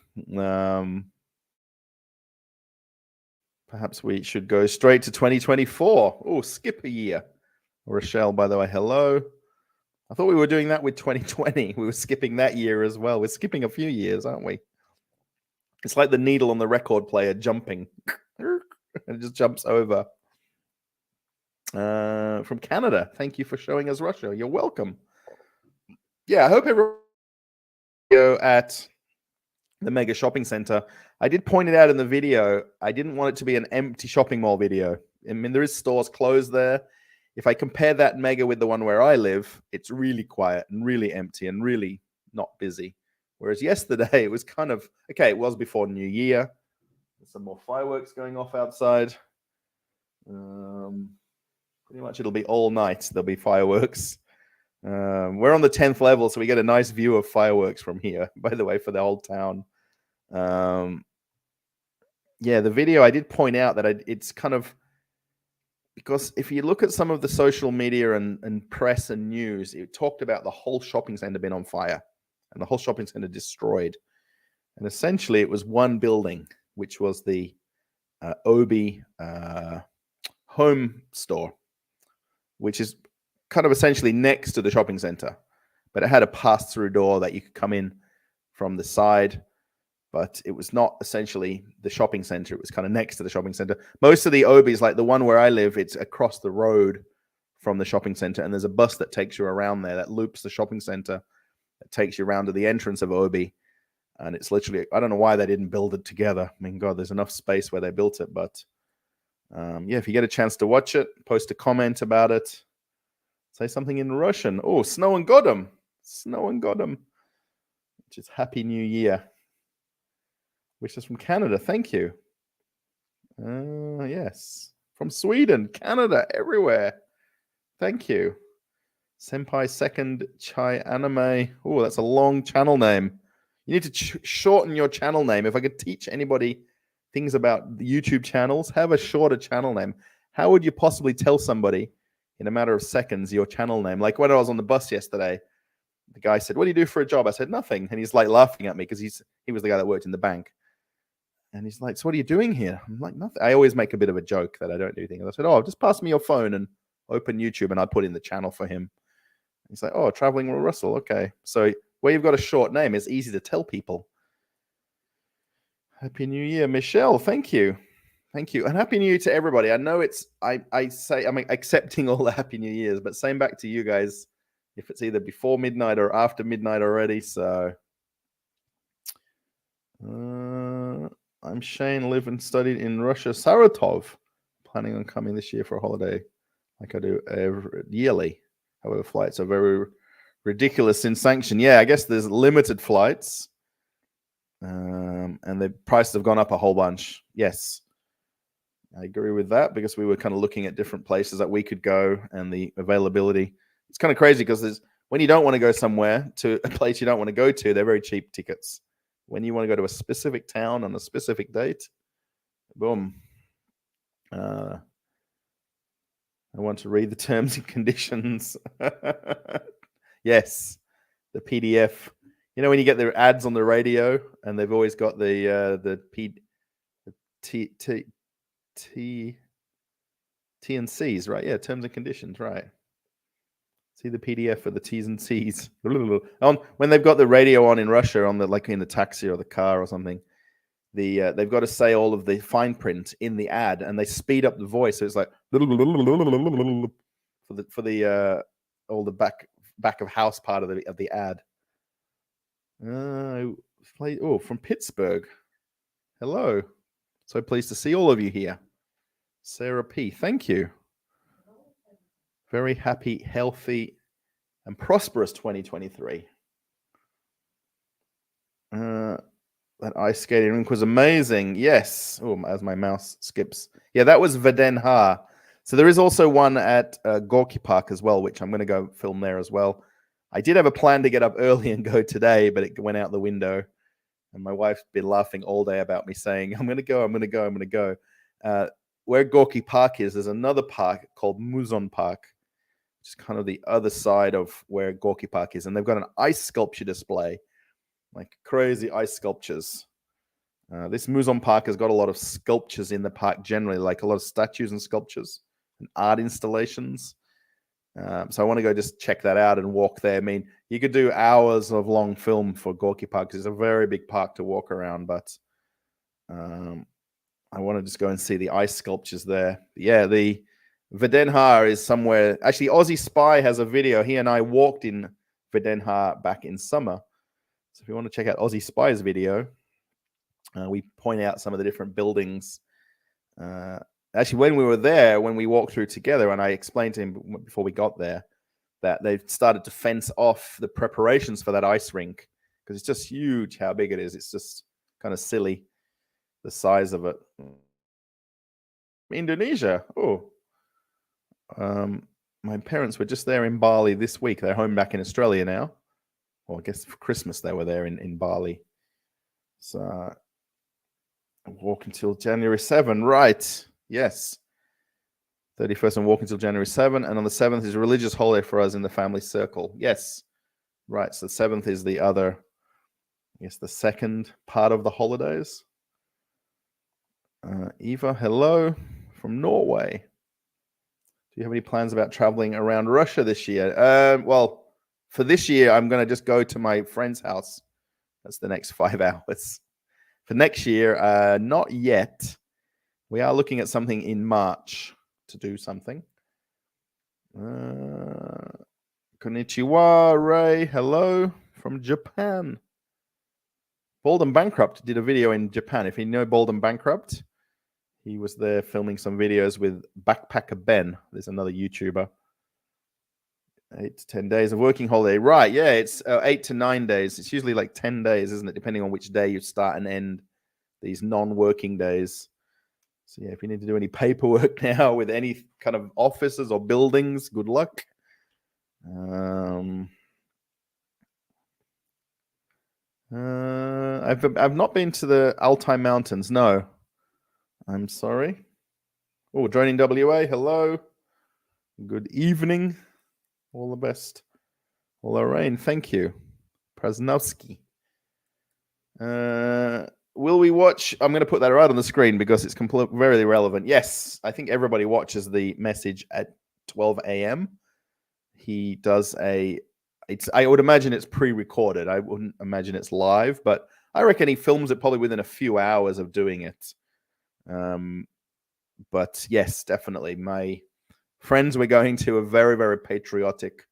Perhaps we should go straight to 2024. Oh, skip a year. Rochelle, by the way, hello. I thought we were doing that with 2020. We were skipping that year as well. We're skipping a few years, aren't we? It's like the needle on the record player jumping. It just jumps over. From Canada, thank you for showing us Russia. You're welcome. Yeah, I hope everyone go at the mega shopping center. I did point it out in the video. I didn't want it to be an empty shopping mall video. There is stores closed there. If I compare that mega with the one where I live, it's really quiet and really empty and really not busy. Whereas yesterday, it was kind of, okay, it was before New Year. There's some more fireworks going off outside. Pretty much it'll be all night. There'll be fireworks. We're on the 10th level, so we get a nice view of fireworks from here, by the way, for the whole town. Yeah, the video, I did point out that it's kind of, because if you look at some of the social media and press and news, it talked about the whole shopping center being on fire and the whole shopping center destroyed. And essentially, it was one building, which was the Obi home store, which is kind of essentially next to the shopping center. But it had a pass-through door that you could come in from the side. But it was not essentially the shopping center. It was kind of next to the shopping center. Most of the Obis, like the one where I live, it's across the road from the shopping center. And there's a bus that takes you around there that loops the shopping center, that takes you around to the entrance of Obi. And it's literally, I don't know why they didn't build it together. God, there's enough space where they built it. But yeah, if you get a chance to watch it, post a comment about it. Say something in Russian. Oh, Snow and Godom. Snow and Godom. Which is Happy New Year. Wishes from Canada. Thank you. Yes. From Sweden, Canada, everywhere. Thank you. Senpai Second Chai Anime. Oh, that's a long channel name. You need to shorten your channel name. If I could teach anybody things about the YouTube channels, have a shorter channel name. How would you possibly tell somebody in a matter of seconds your channel name? Like when I was on the bus yesterday, the guy said, "What do you do for a job?" I said, "Nothing." And he's like laughing at me because he was the guy that worked in the bank. And he's like, "So what are you doing here?" I'm like, "Nothing." I always make a bit of a joke that I don't do things. I said, "Oh, just pass me your phone and open YouTube," and I put in the channel for him. He's like, "Oh, Traveling with Russell. Okay." So where you've got a short name, it's easy to tell people. Happy New Year, Michelle. Thank you. Thank you. And Happy New Year to everybody. I know I say I'm accepting all the Happy New Years, but same back to you guys if it's either before midnight or after midnight already. So I'm Shane, live and studied in Russia, Saratov. Planning on coming this year for a holiday like I do yearly. However, flights are very ridiculous in sanction. Yeah, I guess there's limited flights. And the prices have gone up a whole bunch. Yes, I agree with that because we were kind of looking at different places that we could go and the availability. It's kind of crazy because when you don't want to go somewhere to a place you don't want to go to, they're very cheap tickets. When you want to go to a specific town on a specific date, boom. I want to read the terms and conditions. Yes, the PDF. You know when you get their ads on the radio and they've always got the T and C's, right? Yeah, terms and conditions, right? See the PDF for the T's and C's. When they've got the radio on in Russia, on like in the taxi or the car or something, they've got to say all of the fine print in the ad, and they speed up the voice, so it's like for the all the back back of house part of the ad. From Pittsburgh. Hello. So pleased to see all of you here. Sarah P. Thank you. Very happy, healthy, and prosperous 2023. That ice skating rink was amazing. Yes. Oh, as my mouse skips. Yeah, that was Den Haag. So there is also one at Gorky Park as well, which I'm going to go film there as well. I did have a plan to get up early and go today, but it went out the window. And my wife's been laughing all day about me saying, I'm going to go. Where Gorky Park is, there's another park called Muson Park, which is kind of the other side of where Gorky Park is. And they've got an ice sculpture display, like crazy ice sculptures. This Muson Park has got a lot of sculptures in the park generally, like a lot of statues and sculptures and art installations. So I want to go just check that out and walk there. I mean, you could do hours of long film for Gorky Park because it's a very big park to walk around, but I want to just go and see the ice sculptures there. Yeah, the Den Haag is somewhere. Actually, Aussie Spy has a video. He and I walked in Den Haag back in summer. So if you want to check out Aussie Spy's video, we point out some of the different buildings. Actually, when we were there, when we walked through together, and I explained to him before we got there that they've started to fence off the preparations for that ice rink because it's just huge how big it is. It's just kind of silly, the size of it. Indonesia. Oh. My parents were just there in Bali this week. They're home back in Australia now. Well, I guess for Christmas they were there in Bali. So walk until January 7, right? Yes. 31st and walk until January 7. And on the 7th is a religious holiday for us in the family circle. Yes. Right. So the 7th is the other, I guess, the second part of the holidays. Eva, hello from Norway. Do you have any plans about traveling around Russia this year? Well, for this year, I'm going to just go to my friend's house. That's the next 5 hours. For next year, not yet. We are looking at something in March to do something. Konnichiwa, Ray. Hello from Japan. Bald and Bankrupt did a video in Japan. If you know Bald and Bankrupt, he was there filming some videos with Backpacker Ben. There's another YouTuber. 8 to 10 days of working holiday. Right, yeah, it's 8 to 9 days. It's usually like 10 days, isn't it? Depending on which day you start and end these non-working days. So yeah, if you need to do any paperwork now with any kind of offices or buildings, good luck. I've not been to the Altai Mountains. No, I'm sorry. Oh, joining WA. Hello. Good evening. All the best. Lorraine, thank you. Prasnowski. Will we watch? I'm going to put that right on the screen because it's very relevant. Yes, I think everybody watches the message at 12 a.m. He does I would imagine it's pre-recorded. I wouldn't imagine it's live, but I reckon he films it probably within a few hours of doing it. But yes, definitely. My friends we're going to are very, very patriotic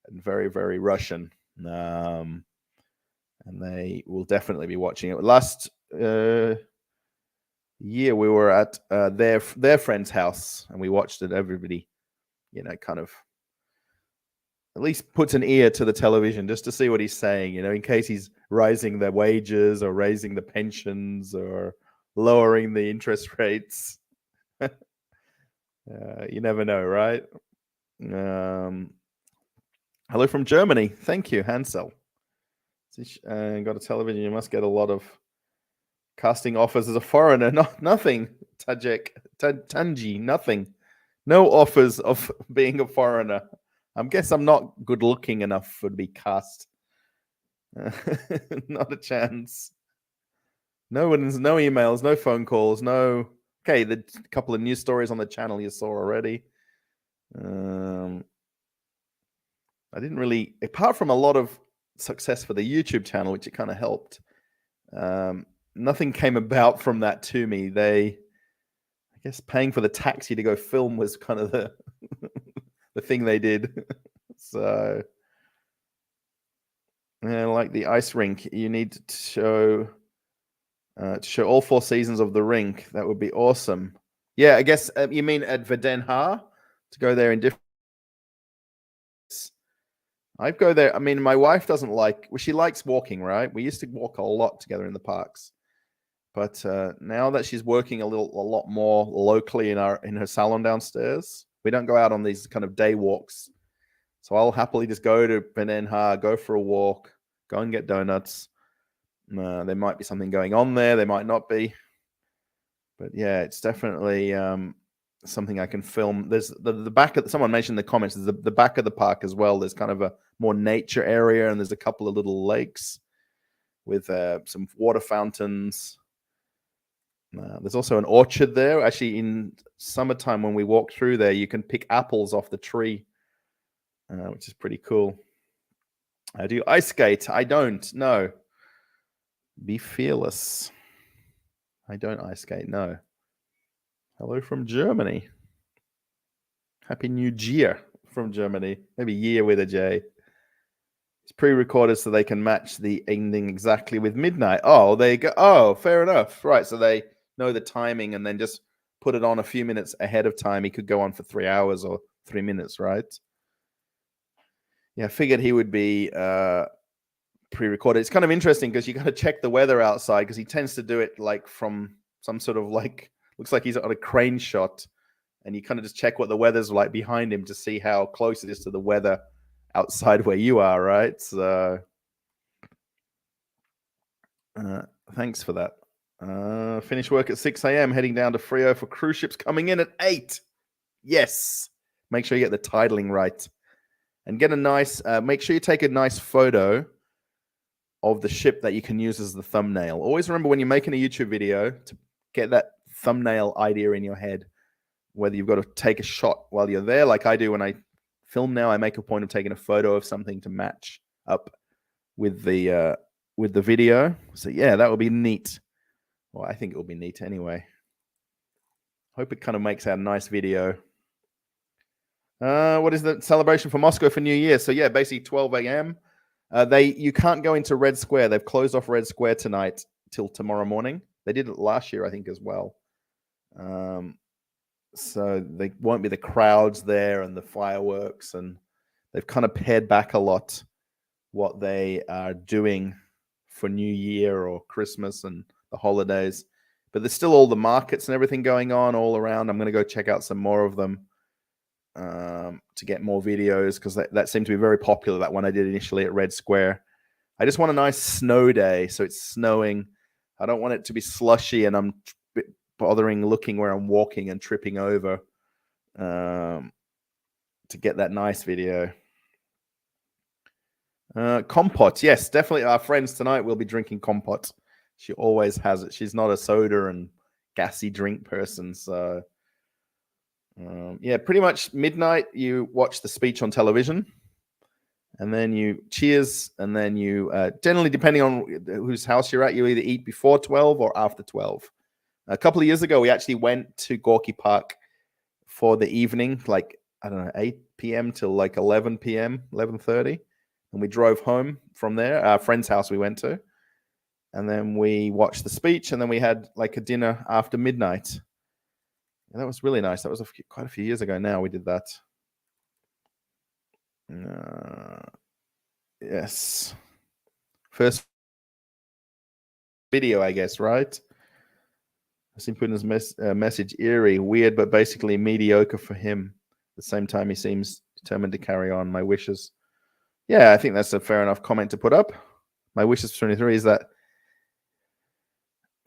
and very, very Russian. And they will definitely be watching it. Last year we were at their friend's house and we watched it. Everybody, kind of at least puts an ear to the television just to see what he's saying, in case he's raising their wages or raising the pensions or lowering the interest rates. You never know, right? Hello from Germany. Thank you, Hansel. Got a television. You must get a lot of casting offers as a foreigner. Nothing. Tanji, nothing. No offers of being a foreigner. I guess I'm not good looking enough to be cast. Not a chance. No emails, no phone calls, no. Okay, the couple of news stories on the channel you saw already. I didn't really, apart from a lot of success for the YouTube channel, which it kind of helped. Nothing came about from that to me. I guess paying for the taxi to go film was kind of the thing they did. So Like the ice rink, you need to show all 4 seasons of the rink. That would be awesome. Yeah, I guess you mean at Den Haag to go there in different. I'd go there. I mean, my wife doesn't like. Well, she likes walking, right? We used to walk a lot together in the parks, but now that she's working a lot more locally in her salon downstairs, we don't go out on these kind of day walks. So I'll happily just go to Den Haag, go for a walk, go and get donuts. There might be something going on there. There might not be. But yeah, it's definitely something I can film. There's the back of, someone mentioned in the comments, there's the back of the park as well. There's kind of a more nature area, and there's a couple of little lakes with some water fountains. There's also an orchard there. Actually, in summertime when we walk through there, you can pick apples off the tree, which is pretty cool. I do ice skate. I don't. No. Be fearless. I don't ice skate. No. Hello from Germany. Happy New Year from Germany. Maybe year with a J. It's pre-recorded so they can match the ending exactly with midnight. Oh, there you go. Oh, fair enough. Right. So they know the timing and then just put it on a few minutes ahead of time. He could go on for 3 hours or 3 minutes, right? Yeah, I figured he would be pre-recorded. It's kind of interesting because you got to check the weather outside because he tends to do it like from some sort of like, looks like he's on a crane shot, and you kind of just check what the weather's like behind him to see how close it is to the weather outside where you are, right? So thanks for that. Finish work at 6 a.m, heading down to Frio for cruise ships coming in at 8. Yes. Make sure you get the titling right. And get a nice, make sure you take a nice photo of the ship that you can use as the thumbnail. Always remember when you're making a YouTube video to get that thumbnail idea in your head, whether you've got to take a shot while you're there, like I do when I film now. I make a point of taking a photo of something to match up with the video. So yeah, that would be neat. Well, I think it will be neat anyway. Hope it kind of makes out a nice video. What is the celebration for Moscow for New Year? So yeah, basically 12 a.m. You can't go into Red Square. They've closed off Red Square tonight till tomorrow morning. They did it last year, I think, as well. So they won't be the crowds there and the fireworks, and they've kind of pared back a lot what they are doing for New Year or Christmas and the holidays. But there's still all the markets and everything going on all around. I'm going to go check out some more of them to get more videos, because that seemed to be very popular, that one I did initially at Red Square. I just want a nice snow day, so it's snowing. I don't want it to be slushy and I'm bothering looking where I'm walking and tripping over to get that nice video. Compote, yes, definitely. Our friends tonight will be drinking compote. She always has it. She's not a soda and gassy drink person, so yeah, pretty much midnight you watch the speech on television, and then you cheers, and then you generally, depending on whose house you're at, you either eat before 12 or after 12. A couple of years ago, we actually went to Gorky Park for the evening, like, I don't know, 8 p.m. till like 11 p.m., 11:30. And we drove home from there, our friend's house we went to. And then we watched the speech, and then we had like a dinner after midnight. And that was really nice. That was quite a few years ago now we did that. Yes. First video, I guess, right? I see Putin's message eerie, weird, but basically mediocre for him. At the same time, he seems determined to carry on. My wishes. Yeah, I think that's a fair enough comment to put up. My wishes for 23 is that.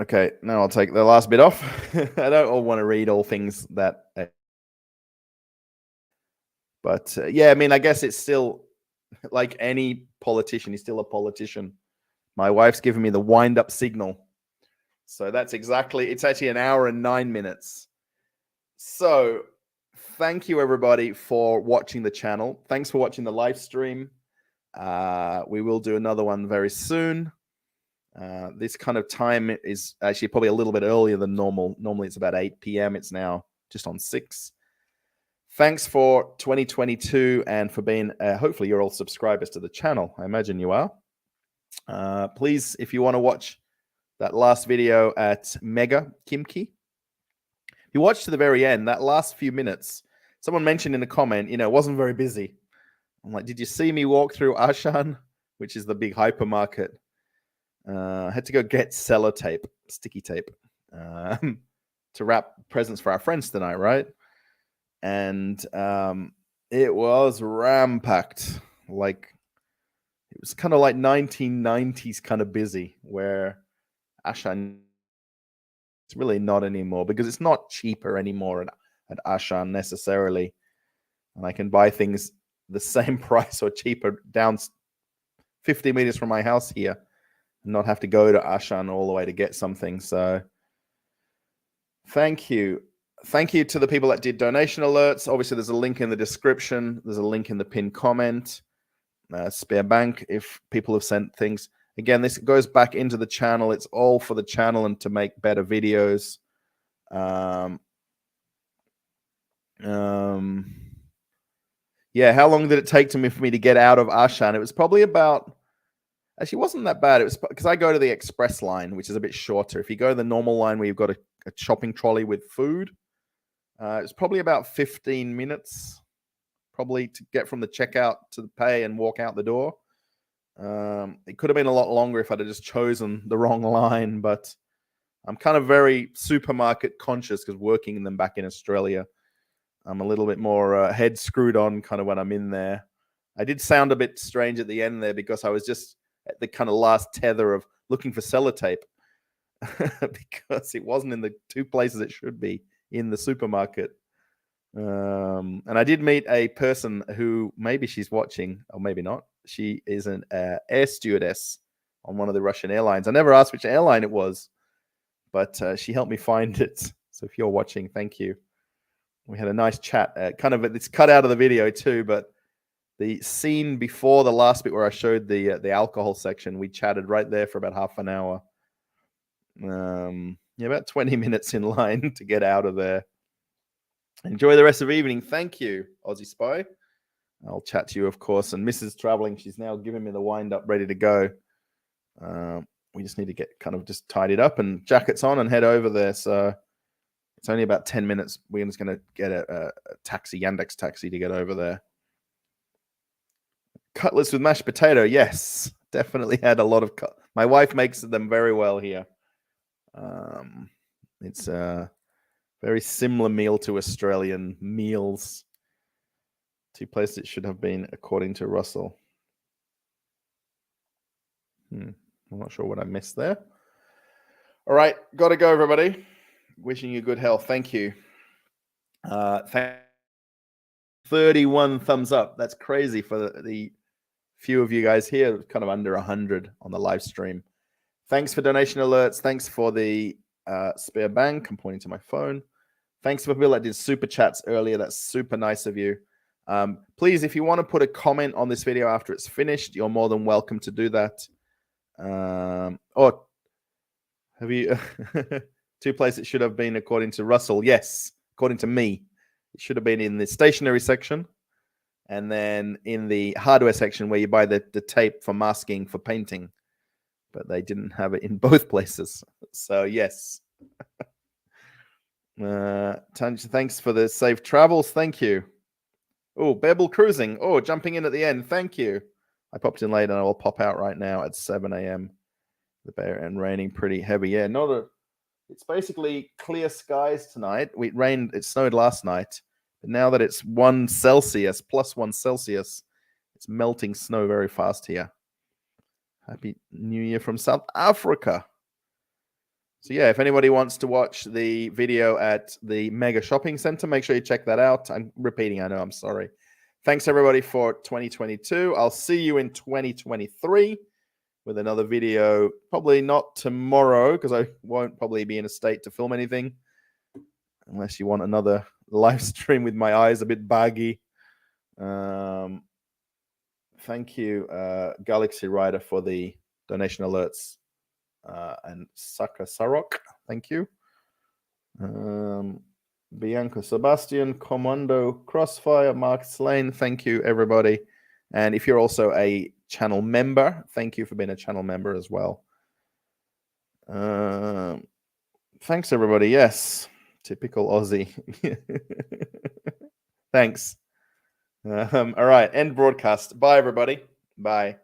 Okay, now I'll take the last bit off. I don't want to read all things that. But yeah, I mean, I guess it's still like any politician. He's still a politician. My wife's giving me the wind-up signal. So that's exactly, it's actually 1 hour and 9 minutes. So thank you, everybody, for watching the channel. Thanks for watching the live stream. We will do another one very soon. This kind of time is actually probably a little bit earlier than normal. Normally it's about 8 p.m. It's now just on 6. Thanks for 2022 and for being, hopefully you're all subscribers to the channel. I imagine you are. Please, if you want to watch that last video at Mega Kimchi, if you watch to the very end, that last few minutes, someone mentioned in a comment, it wasn't very busy. I'm like, did you see me walk through Ashan, which is the big hypermarket? I had to go get sellotape, sticky tape, to wrap presents for our friends tonight, right? And it was ram-packed. It was kind of like 1990s kind of busy, where Ashan it's really not anymore, because it's not cheaper anymore at Ashan necessarily. And I can buy things the same price or cheaper down 50 meters from my house here and not have to go to Ashan all the way to get something. So thank you. Thank you to the people that did donation alerts. Obviously, there's a link in the description. There's a link in the pinned comment. SberBank, if people have sent things. Again, this goes back into the channel. It's all for the channel and to make better videos. Yeah, how long did it take for me to get out of Ashan? It was probably about, actually, it wasn't that bad. It was because I go to the express line, which is a bit shorter. If you go to the normal line where you've got a shopping trolley with food, it's probably about 15 minutes, probably, to get from the checkout to the pay and walk out the door. It could have been a lot longer if I'd have just chosen the wrong line, but I'm kind of very supermarket conscious because working in them back in Australia. I'm a little bit more head screwed on kind of when I'm in there. I did sound a bit strange at the end there because I was just at the kind of last tether of looking for sellotape because it wasn't in the two places it should be in the supermarket. And I did meet a person who, maybe she's watching or maybe not. She is an air stewardess on one of the Russian airlines. I never asked which airline it was, but she helped me find it. So if you're watching, thank you. We had a nice chat. It's cut out of the video too, but the scene before the last bit where I showed the alcohol section, we chatted right there for about half an hour. About 20 minutes in line to get out of there. Enjoy the rest of the evening. Thank you, Aussie Spy. I'll chat to you, of course. And Mrs. Traveling, she's now giving me the wind up, ready to go. We just need to get kind of just tidied up and jackets on and head over there. So it's only about 10 minutes. We're just going to get a taxi, Yandex taxi, to get over there. Cutlets with mashed potato. Yes, definitely had a lot of my wife makes them very well here. It's a very similar meal to Australian meals. Two places it should have been, according to Russell. I'm not sure what I missed there. All right, got to go, everybody. Wishing you good health. Thank you. 31 thumbs up. That's crazy for the few of you guys here, kind of under 100 on the live stream. Thanks for donation alerts. Thanks for the SberBank. I'm pointing to my phone. Thanks for people that did super chats earlier. That's super nice of you. Please, if you want to put a comment on this video after it's finished, you're more than welcome to do that. Have you two places it should have been, according to Russell? Yes, according to me, it should have been in the stationery section and then in the hardware section where you buy the tape for masking for painting, but they didn't have it in both places. So yes. Thanks for the safe travels. Thank you. Oh, Bebel Cruising. Oh, jumping in at the end. Thank you. I popped in late and I will pop out right now at 7 a.m. The Bay and raining pretty heavy. Yeah, it's basically clear skies tonight. It snowed last night. But now that it's +1 Celsius, it's melting snow very fast here. Happy New Year from South Africa. So yeah, if anybody wants to watch the video at the Mega Shopping Center, make sure you check that out. I'm repeating, I know, I'm sorry. Thanks everybody for 2022. I'll see you in 2023 with another video. Probably not tomorrow because I won't probably be in a state to film anything. Unless you want another live stream with my eyes a bit baggy. Thank you, Galaxy Rider, for the donation alerts. And Saka Sarok, thank you. Bianca Sebastian, Commando Crossfire, Mark Slane, thank you, everybody. And if you're also a channel member. Thank you for being a channel member as well. Thanks, everybody. Yes, typical Aussie. Thanks. All right, end broadcast. Bye, everybody. Bye.